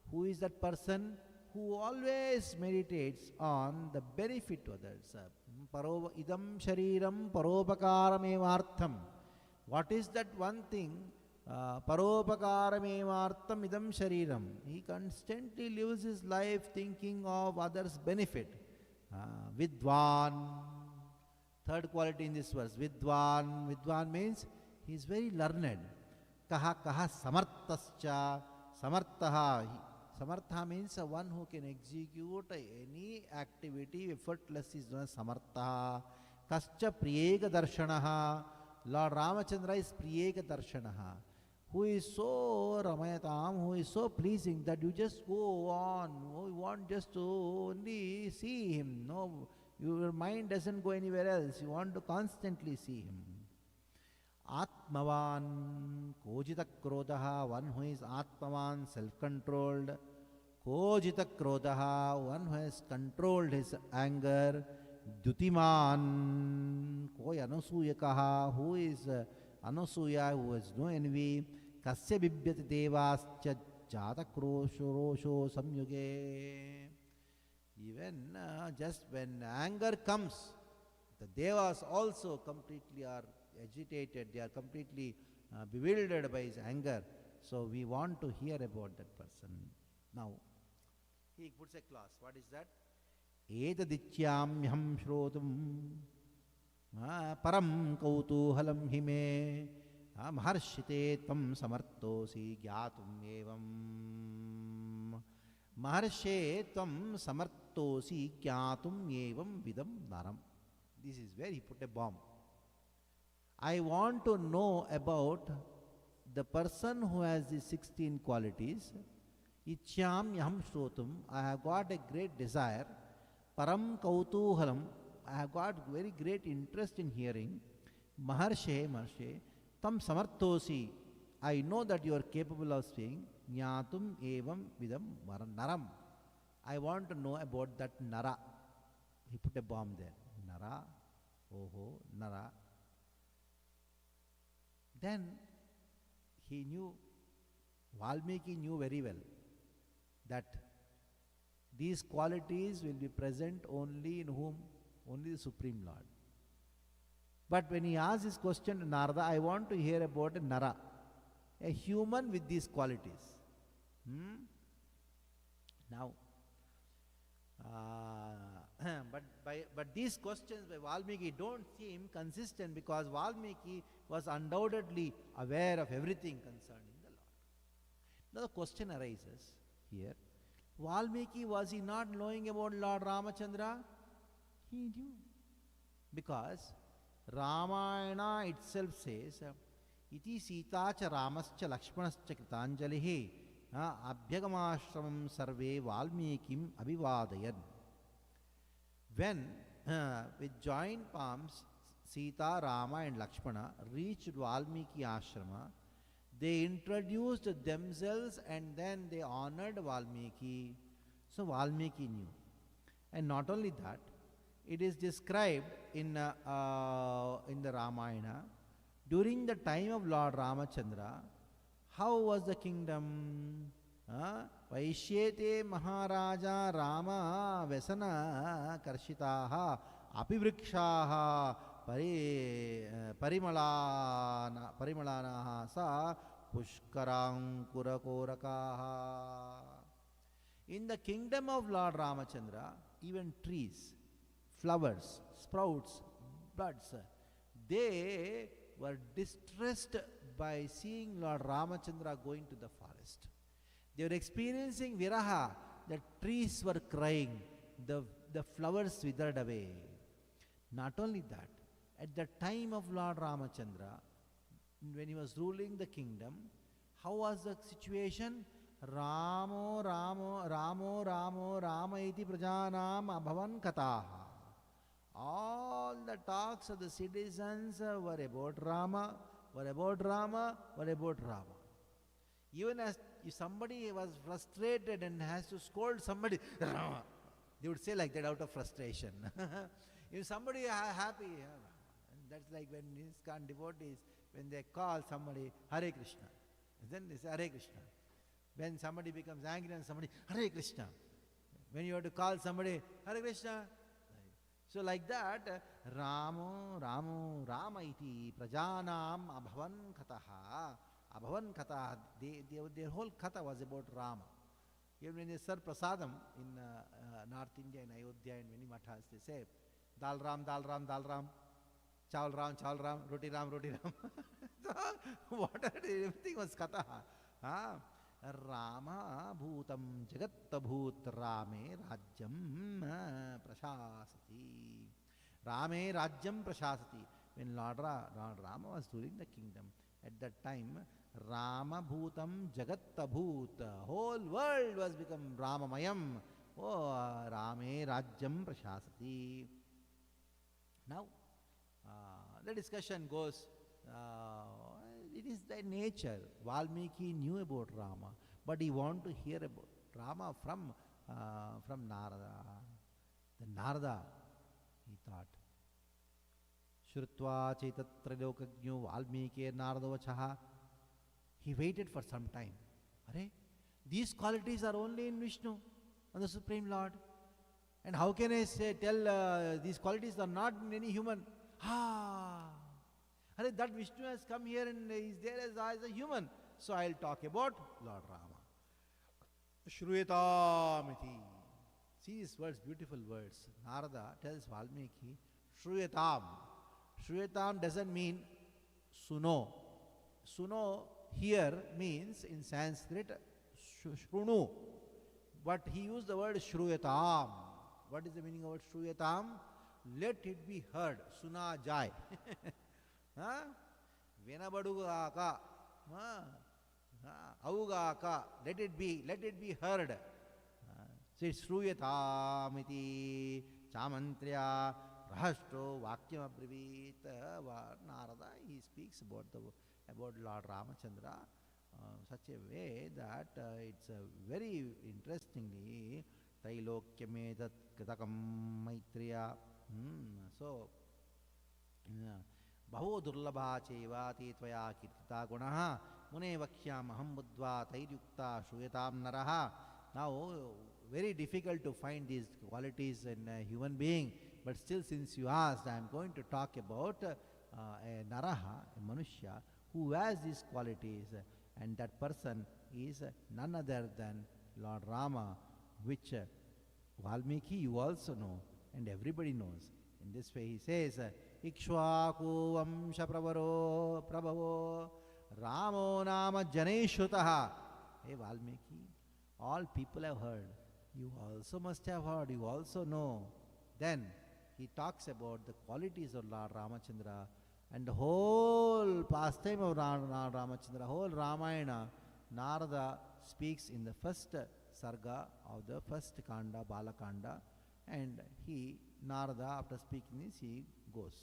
Who is that person who always meditates on the benefit to others? Idam shariram paropakaramevartham. What is that one thing? Paropakaramevartham idam shariram. He constantly lives his life thinking of others' benefit. Vidwan. Third quality in this verse. Vidwan. Vidwan means he is very learned. Kaha samartascha. Samartaha. Samartha means one who can execute any activity effortless is known as samartha. Kascha priyeka darshanaha. Lord Ramachandra is priyeka darshanaha. Who is so Ramayanam, who is so pleasing that you just go on. You want just to only see him. No, your mind doesn't go anywhere else. You want to constantly see him. Atmavan kojita krodaha, one who is Atmavan, self-controlled. Kojita krodaha, one who has controlled his anger. Dutiman, koi anusuyakaha, who is Anasuya, who has no envy. Kasya bibhyati devascha jata rosho samyuge. Even just when anger comes, the devas also completely are agitated, they are completely bewildered by his anger. So we want to hear about that person. Now, he puts a clause. What is that? Etadichyamyam shrotum Param kautuhalam hime maharshite tvam samartosi gyatum evam. Maharshe tvam samartosi gyatum evam vidam naram. This is where he put a bomb. I want to know about the person who has the 16 qualities. Ichyam yaham shrotum. I have got a great desire. Param kautuhalam. I have got very great interest in hearing. Maharshe, tam samartosi. I know that you are capable of saying Jnatum evam vidam naram. I want to know about that nara. He put a bomb there. Nara, oho, nara. Then he knew, Valmiki knew very well that these qualities will be present only in whom? Only the Supreme Lord. But when he asked this question to Narada, I want to hear about a Nara, a human with these qualities. Now, but these questions by Valmiki don't seem consistent, because Valmiki was undoubtedly aware of everything concerning the Lord. Now the question arises here, Valmiki, was he not knowing about Lord Ramachandra? He knew. Because Ramayana itself says, Iti Sita cha Ramascha Lakshmanascha Kritanjalihi Abhyagamashramam Sarve Valmikim Abhivadayan. When with joined palms Sita, Rama and Lakshmana reached Valmiki Ashrama, they introduced themselves and then they honored Valmiki. So Valmiki knew. And not only that, it is described in the Ramayana, during the time of Lord Ramachandra, how was the kingdom? Vaishyete Maharaja Rama Vesana Karshitaha Apivrikshaha Parimalanaha Sa Pushkarang Kurakorakaha. In the kingdom of Lord Ramachandra, even trees, flowers, sprouts, buds, they were distressed by seeing Lord Ramachandra going to the forest. They were experiencing viraha. The trees were crying. The flowers withered away. Not only that, at the time of Lord Ramachandra, when he was ruling the kingdom, how was the situation? Ramo, Ramo, Ramo, Ramo, Rama iti prajanam abhavan kataha. All the talks of the citizens were about Rama, were about Rama, were about Rama. Even as if somebody was frustrated and has to scold somebody, Rama, they would say like that out of frustration. If somebody is happy, and that's like when ISKCON devotees, when they call somebody Hare Krishna, then they say Hare Krishna. When somebody becomes angry and somebody, Hare Krishna. When you have to call somebody, Hare Krishna. So like that, Ramo, Ramo, Rama iti prajanam abhavan kataha. Abhavan kataha, their whole katha was about Rama. Even when they serve prasadam in North India, in Ayodhya, in many mathas, they say, Dal Ram, Dal Ram, Dal Ram, Chawal Ram, Chawal Ram, Roti Ram, Roti Ram. So, everything was kataha. Rama bhutam jagatta bhut rame rajyam prashasati. Rame rajyam prashasati. When Lord Rama was ruling the kingdom, at that time, Rama bhutam jagatta bhut. Whole world was become Ramamayam. Oh, Rame rajyam prashasati. Now, the discussion goes, it is the nature. Valmiki knew about Rama, but he wanted to hear about Rama from Narada. The Narada, he thought, Shrutva Chaitatrilokagnu Valmiki Narada Vachaha. He waited for some time. Are, these qualities are only in Vishnu, and the Supreme Lord. And how can I tell these qualities are not in any human? That Vishnu has come here and is there as a human. So I'll talk about Lord Rama. Shruyatamiti. See these words, beautiful words. Narada tells Valmiki, Shruyatam. Shruyatam doesn't mean suno. Suno here means in Sanskrit shrunu. But he used the word shruyatam. What is the meaning of shruyatam? Let it be heard. Suna jai. Venabadugaka. Augaka. Let it be heard. So it's shruyatam iti chamantriya rahastro vakyam abrivit. Narada, he speaks about Lord Ramachandra such a way that it's very interestingly Trailokyametat Kritakam Maitriya. So Baho Durlabha Chevati Tvaya Kirtita Gunaha Mune Vakyam Aham Buddhva Tairyukta Shruyatam Naraha. Now, very difficult to find these qualities in a human being, but still, since you asked, I am going to talk about a Naraha, a Manushya, who has these qualities, and that person is none other than Lord Rama, which Valmiki you also know, and everybody knows. In this way he says, Ikshvaku Vamsha Prabhavo Ramo Nama Janeshutaha. Hey Valmiki, all people have heard. You also must have heard, you also know. Then he talks about the qualities of Lord Ramachandra and the whole pastime of Lord Ramachandra, whole Ramayana. Narada speaks in the first sarga of the first kanda, Balakanda, and Narada, after speaking this, he goes.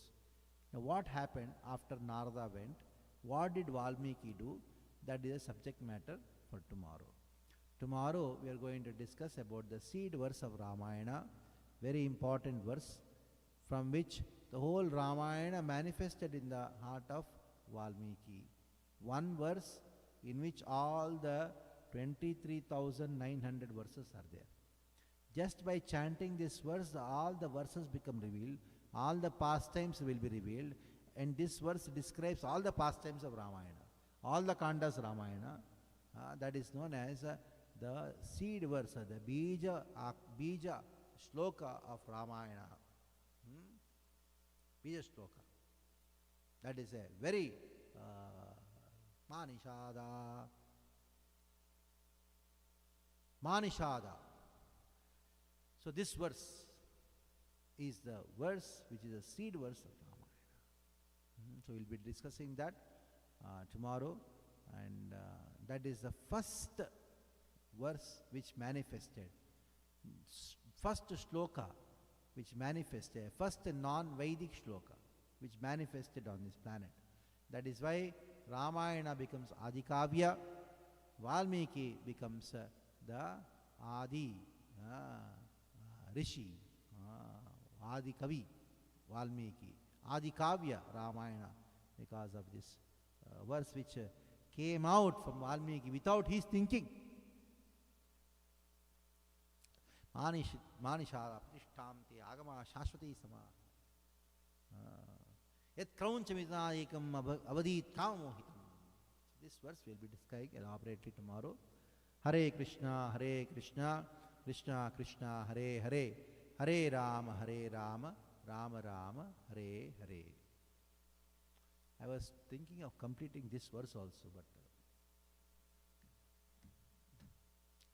Now what happened after Narada went? What did Valmiki do? That is a subject matter for tomorrow. Tomorrow we are going to discuss about the seed verse of Ramayana, very important verse, from which the whole Ramayana manifested in the heart of Valmiki. One verse in which all the 23,900 verses are there. Just by chanting this verse, all the verses become revealed, all the pastimes will be revealed, and this verse describes all the pastimes of Ramayana, all the kandas Ramayana. That is known as the seed verse, the bija shloka of Ramayana. Bija shloka. That is a very Manishada. So this verse is the verse which is a seed verse of Ramayana. So we'll be discussing that tomorrow, and that is the first verse which manifested, first shloka which manifested, first non-Vedic shloka which manifested on this planet. That is why Ramayana becomes Adikavya, Valmiki becomes the Adi Rishi, Adi Kavi, Valmiki, Adi Kavya Ramayana, because of this verse which came out from Valmiki without his thinking. Manishara Prishtamti Agama Shashwati Sama Yet Kraunchamitna Ekam Avadit Kamamohitam. This verse will be discussed elaborately tomorrow. Hare Krishna, Krishna Krishna, Hare Hare, Hare Rama, Rama Rama, Hare Hare. I was thinking of completing this verse also, but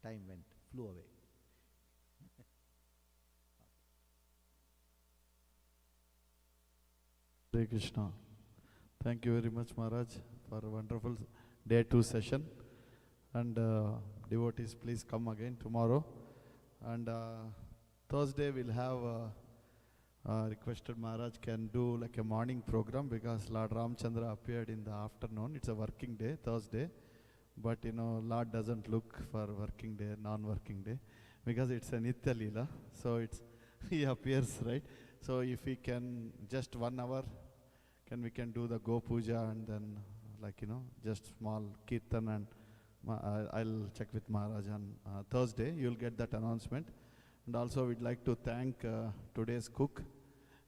time flew away. Hare Krishna. Thank you very much, Maharaj, for a wonderful day 2 session. And devotees, please come again tomorrow. And Thursday we'll have requested Maharaj can do like a morning program, because Lord Ramchandra appeared in the afternoon. It's a working day, Thursday. But Lord doesn't look for working day, non-working day, because it's a Nitya Leela. So he appears, right? So if we can, just 1 hour, we can do the Go Puja, and then just small Kirtan, and I'll check with Maharaj on Thursday. You'll get that announcement. And also we'd like to thank today's cook.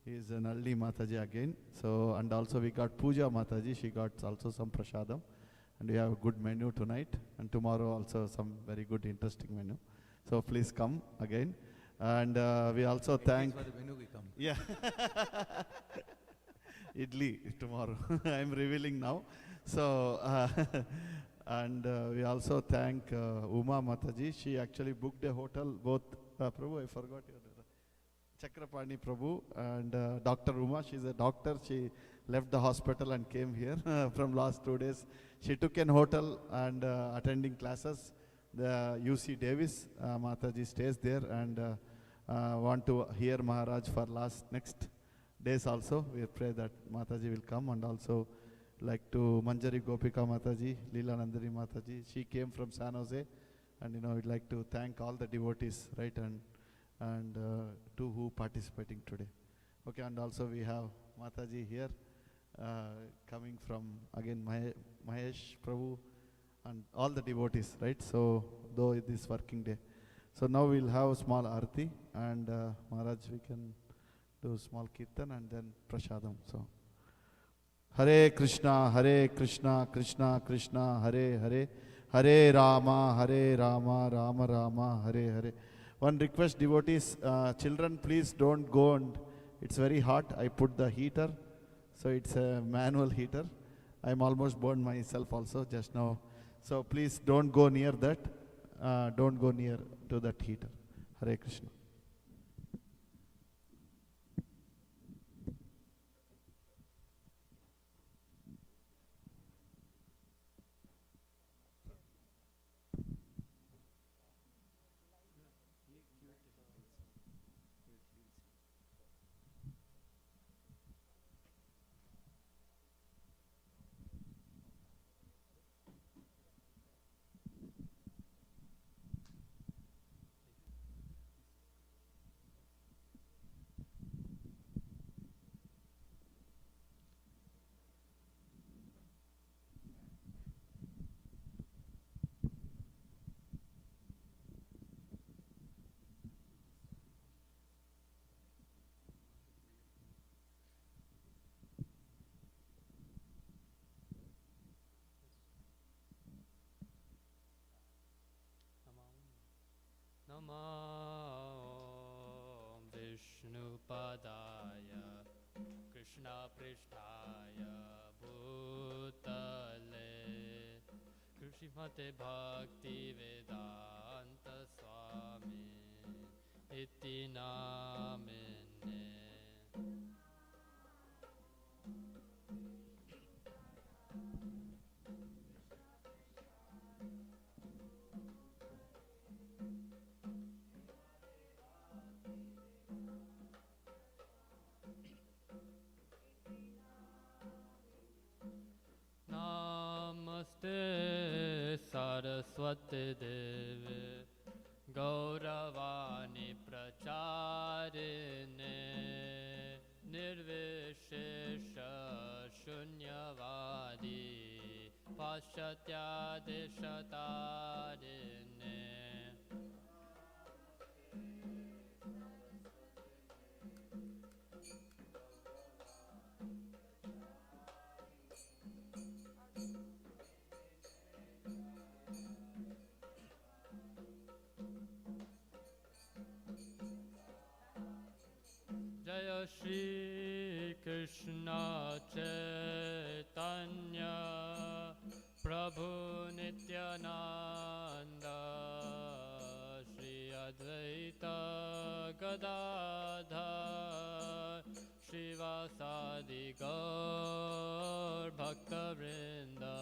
He is Nalli Mataji again. So, and also we got Puja Mataji. She got also some prasadam. And we have a good menu tonight. And tomorrow also some very good interesting menu. So please come again. And we also thank... For the menu we come. Yeah. idli tomorrow. I'm revealing now. So, and we also thank Uma Mataji. She actually booked a hotel, both, Prabhu, I forgot your name. Chakrapani Prabhu and Dr. Uma. She's a doctor. She left the hospital and came here from last 2 days. She took an hotel and attending classes. The UC Davis, Mataji stays there and want to hear Maharaj for next days also. We pray that Mataji will come, and also like to Manjari Gopika Mataji, Leela Nandari Mataji. She came from San Jose, and we'd like to thank all the devotees, right, and to who participating today. Okay, and also we have Mataji here, coming from again Mahesh Prabhu and all the devotees, right? So though it is working day. So now we'll have small arati, and Maharaj, we can do small kirtan and then prasadam. So Hare Krishna, Krishna Krishna, Hare Hare, Hare Rama, Rama Rama, Hare Hare. One request, devotees, children, please don't go, and it's very hot. I put the heater, so it's a manual heater. I'm almost burned myself also just now. So please don't go near that. Don't go near to that heater. Hare Krishna. Namo Vishnupadaya Krishna Prishtaya Bhutale Krishimate Bhakti Vedanta Swami Iti Namine. Namaste Saraswati Devi Gauravani Pracharine Nirvishesha Shunyavadi Paschatya Deshatarine. Jaya Shri Krishna Chaitanya Prabhu Nityananda Shri Advaita Gadadhar Shivasadi Gaur Bhakta Vrinda.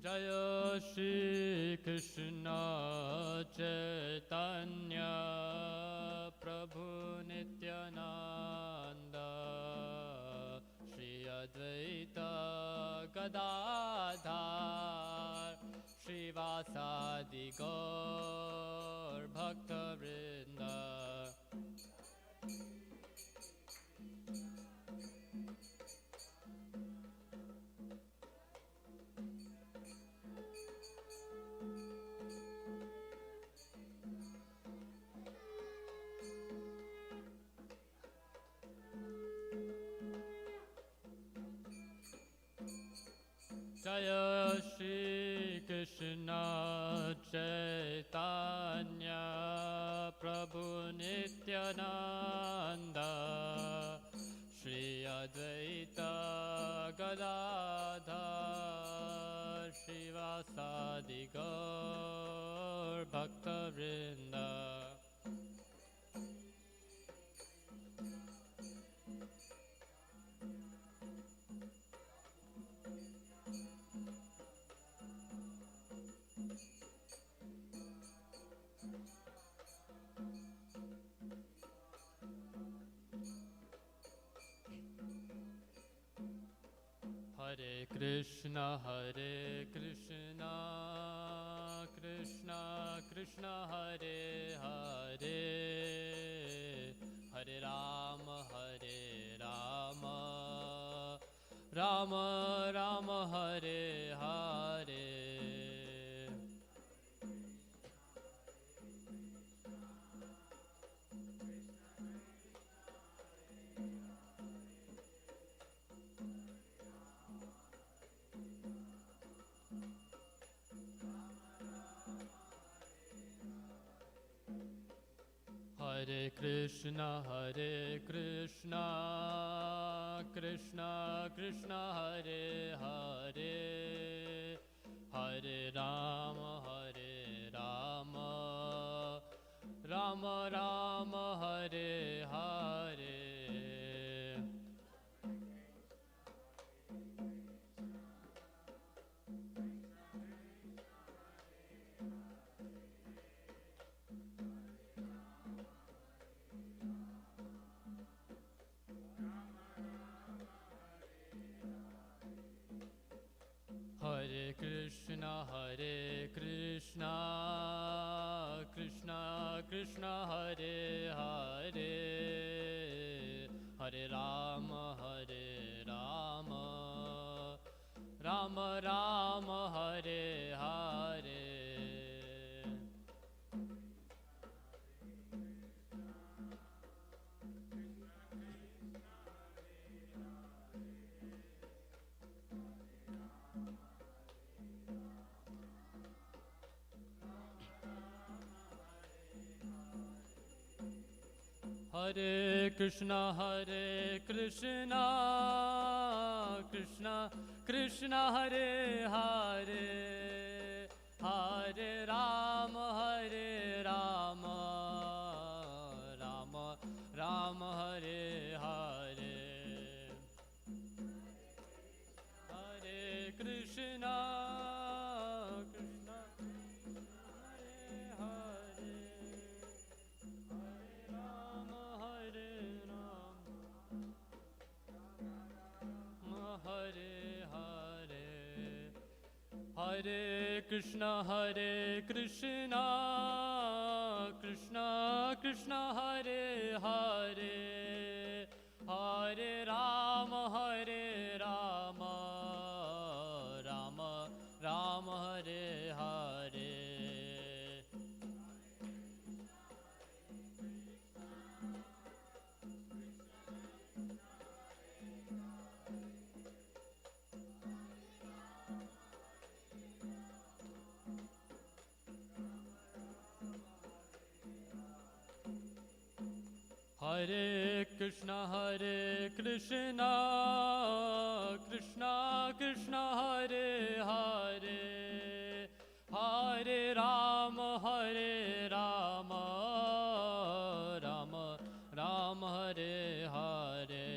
Jaya Shri Krishna Chaitanya Prabhu Nityananda Shri Advaita Gadadhar Shivasadi Gaur Bhakta Vrinda. Krishna Krishna Krishna Hare Hare Hare Rama Rama Rama Hare Hare. Hare Krishna Krishna Krishna Hare Hare Hare Rama Rama Rama Hare Hare. Hare Krishna Krishna Krishna Hare Hare Hare Rama Rama Rama Hare Hare. Hare Krishna Krishna Krishna Hare Hare Hare Rama Rama Rama Hare Hare. Hare Krishna Krishna Hare Hare Hare Rama Hare Hare. Hare Krishna Krishna Krishna Hare Hare Hare Rama Rama Hare Hare. Hare Krishna Krishna Krishna Hare Hare Hare Rama Rama Hare Hare.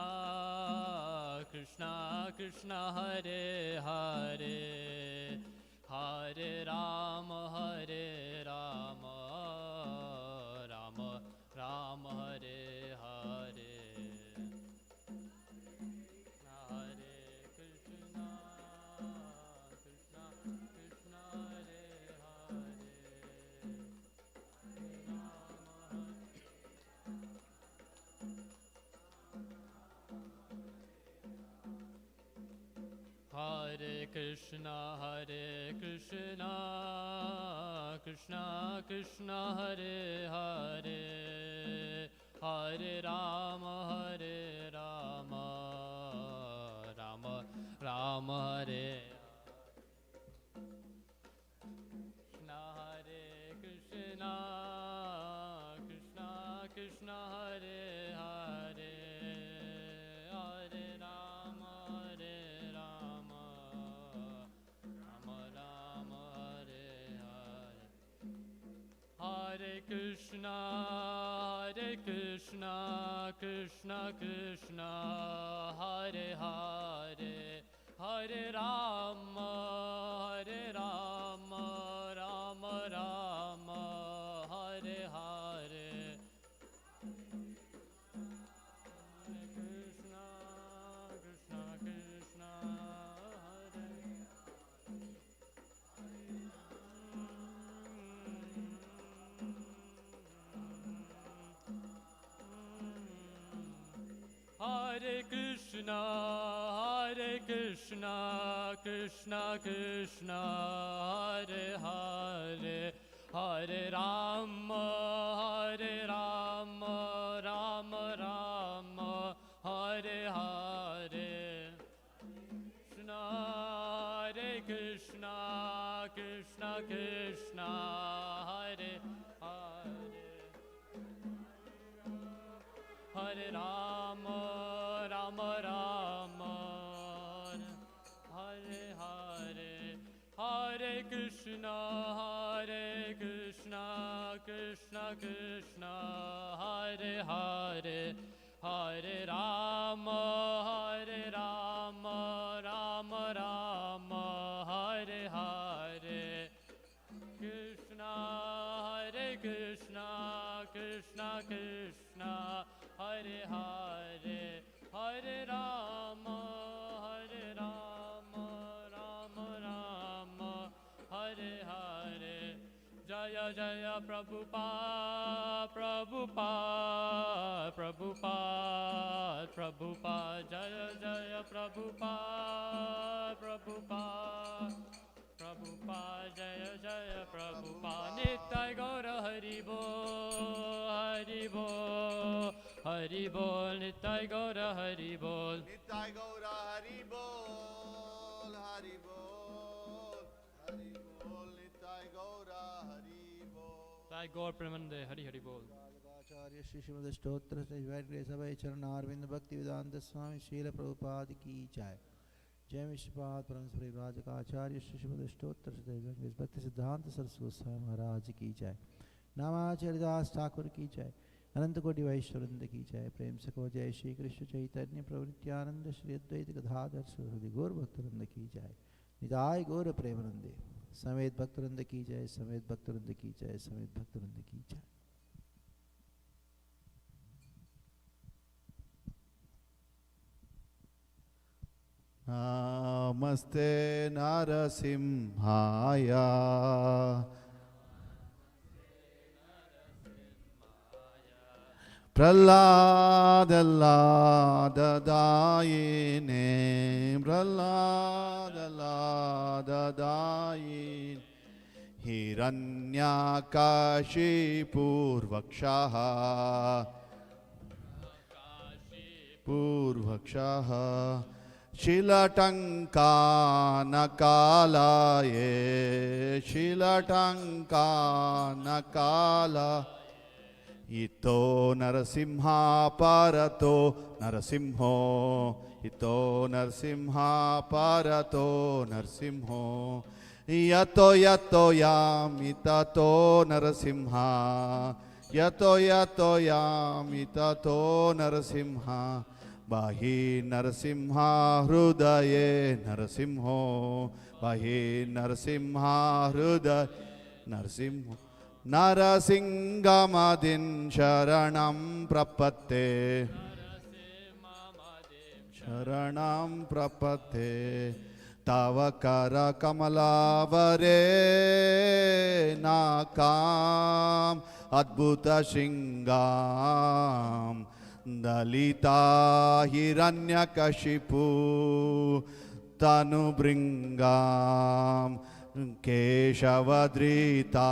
Hare Krishna Krishna Hare Hare Hare Rama Rama Rama Hare Hare. Hare Krishna Krishna Hare Hare Hare Krishna Krishna Hare Hare Hare Rama Rama Rama Hare Krishna Krishna Hare Hare Hare Rama Rama Rama Hare Hare. Hare Krishna Krishna, Hare Krishna, Krishna Krishna, Hare Hare, Hare Rama, Hare Rama, Rama Rama, Hare Hare. Krishna, Krishna Krishna, Hare Hare Krishna, Hare Krishna, Krishna Krishna, Hare Hare, Hare Rama, Hare Rama, Rama Rama, Hare Hare. Krishna, Hare Krishna, Krishna Krishna, Hare Hare. Hare Rama, Rama Rama, Hare Hare, Hare Krishna, Hare Krishna, Krishna Krishna, Hare Hare, Hare Rama, Hare Rama, Rama Rama, Hare Hare. Krishna, Hare Krishna, Krishna Krishna, Hare Hare, Hare Rama, Hare Rama, Rama Rama, Hare Hare. Jaya Jaya Prabhupada, Prabhupada, Prabhupada, Prabhupada, Jaya Jaya Prabhupada, Prabhupada. Prabhupada, Jaya Jaya Prabhupada, Nittai Gaura Hari Bol, Hari Bol, Hari Bol, Nittai Gaura Hari Bol. Nittai Gaura Hari Bol, Hari Bol, Hari Bol, Nittai Gaura Hari Bol. Nittai Gaur Premanande, Hari Hari Bol. आचार्य श्री श्रीमद स्तोत्र सभा चरणारविंद भक्ति वेदांत स्वामी शील प्रभुपाद की जय। जय विश्वपाद परम परिव्राजक आचार्य श्री श्रीमद स्तोत्र भक्ति सिद्धांत सरस्वती गोस्वामी महाराज की जय। नामाचार्यदास ठाकुर की जय। अनंत कोटि वैश्ववृंद की जय। प्रेम से को जय श्री कृष्ण चैतन्य प्रभु नित्यानंद श्री अद्वैत गदाधर श्री गौर भक्तवृंद की जय। निताय गौर प्रेमानंदे समेत भक्तवृंद की जय, समेत भक्तवृंद की जय, समेत भक्तवृंद की जय। नमस्ते नरसिंहाय प्रह्लाददायिने प्रह्लाददायिने हिरण्यकाशिपूर्वक्षः पूर्वक्षः शिलटङ्कानकालाये शिलटङ्कानकाला इतो नरसिंहा परतो नरसिंहो इतो नरसिंहा परतो नरसिंहो यतो यतो यामि ततो नरसिंहा यतो यतो यामि ततो नरसिंहा बाहि नरसिंहा हृदये नरसिंहो बाहि नरसिंहा हृदय नरसिंहो नरसिंहमदिं शरणं प्रपत्ते शरणं प्रपत्ते तव करकमलावरे नाकाम् अद्भुतशृङ्गां Dalita Hiranyakashipu तनुभृङ्गां केशवधृता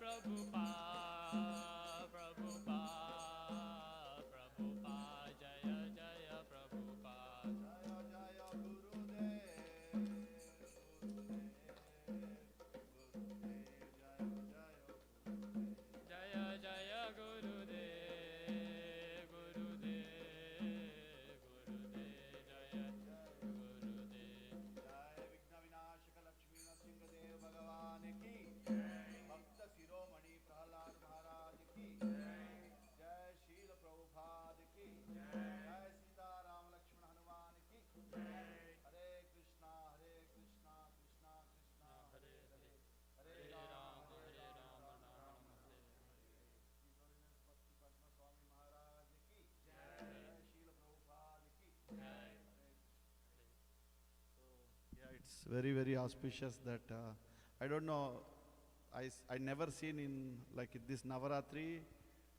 Prabhupada, Prabhupada, Prabhupada, Jaya Jaya Prabhupada. Jaya Jaya Gurudev, Gurudev, Jaya Jaya Gurudev. Jaya Jaya Gurudev, Gurudev, Gurudev, Jaya Gurudev. जय विघ्न विनाशक लक्ष्मी नरसिंहदेव भगवान की भक्त शिरोमणि प्रहलाद महाराज की जय शील प्रभुपाद की जय सीताराम लक्ष्मण हनुमान की हरे कृष्णा कृष्णा कृष्णा हरे हरे हरे राम राम राम हरे भक्ति पद्म स्वामी महाराज की जय शील प्रभुपाद की जय Yeah, it's very, very auspicious that I don't know, I never seen in like this Navaratri,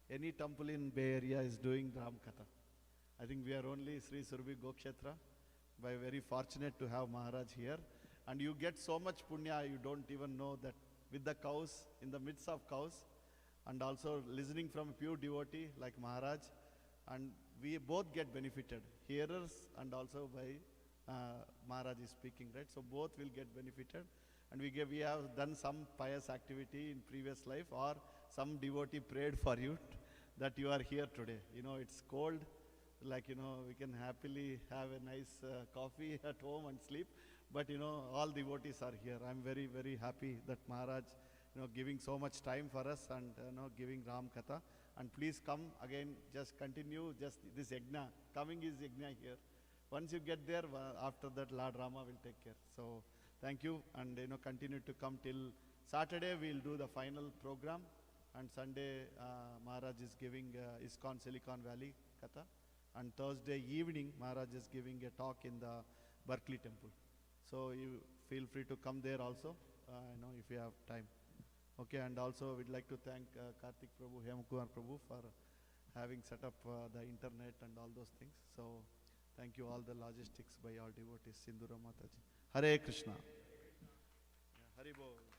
any temple in Bay Area is doing Ram Katha. I think we are only Sri Surabhi Gokshetra, by very fortunate to have Maharaj here. And you get so much punya, you don't even know that with the cows, in the midst of cows, and also listening from a pure devotee like Maharaj, and we both get benefited, hearers and also by Maharaj is speaking, right? So both will get benefited, and we have done some pious activity in previous life, or some devotee prayed for you that you are here today. You know, it's cold, like, you know, we can happily have a nice coffee at home and sleep, but you know, all devotees are here. I'm very, very happy that Maharaj, you know, giving so much time for us and, you know, giving Ram Katha. And please come again, just continue, just this yajna, coming is yajna here. Once you get there, after that Lord Rama will take care. So thank you, and you know, continue to come till Saturday. We'll do the final program, and Sunday Maharaj is giving ISKCON Silicon Valley Katha, and Thursday evening Maharaj is giving a talk in the Berkeley Temple. So you feel free to come there also, you know, if you have time. Okay, and also we'd like to thank Karthik Prabhu, Hemkumar Prabhu for having set up the internet and all those things. So thank you all the logistics by all devotees. Sindhura Mataji. Hare Krishna. Yeah, Hari Bol.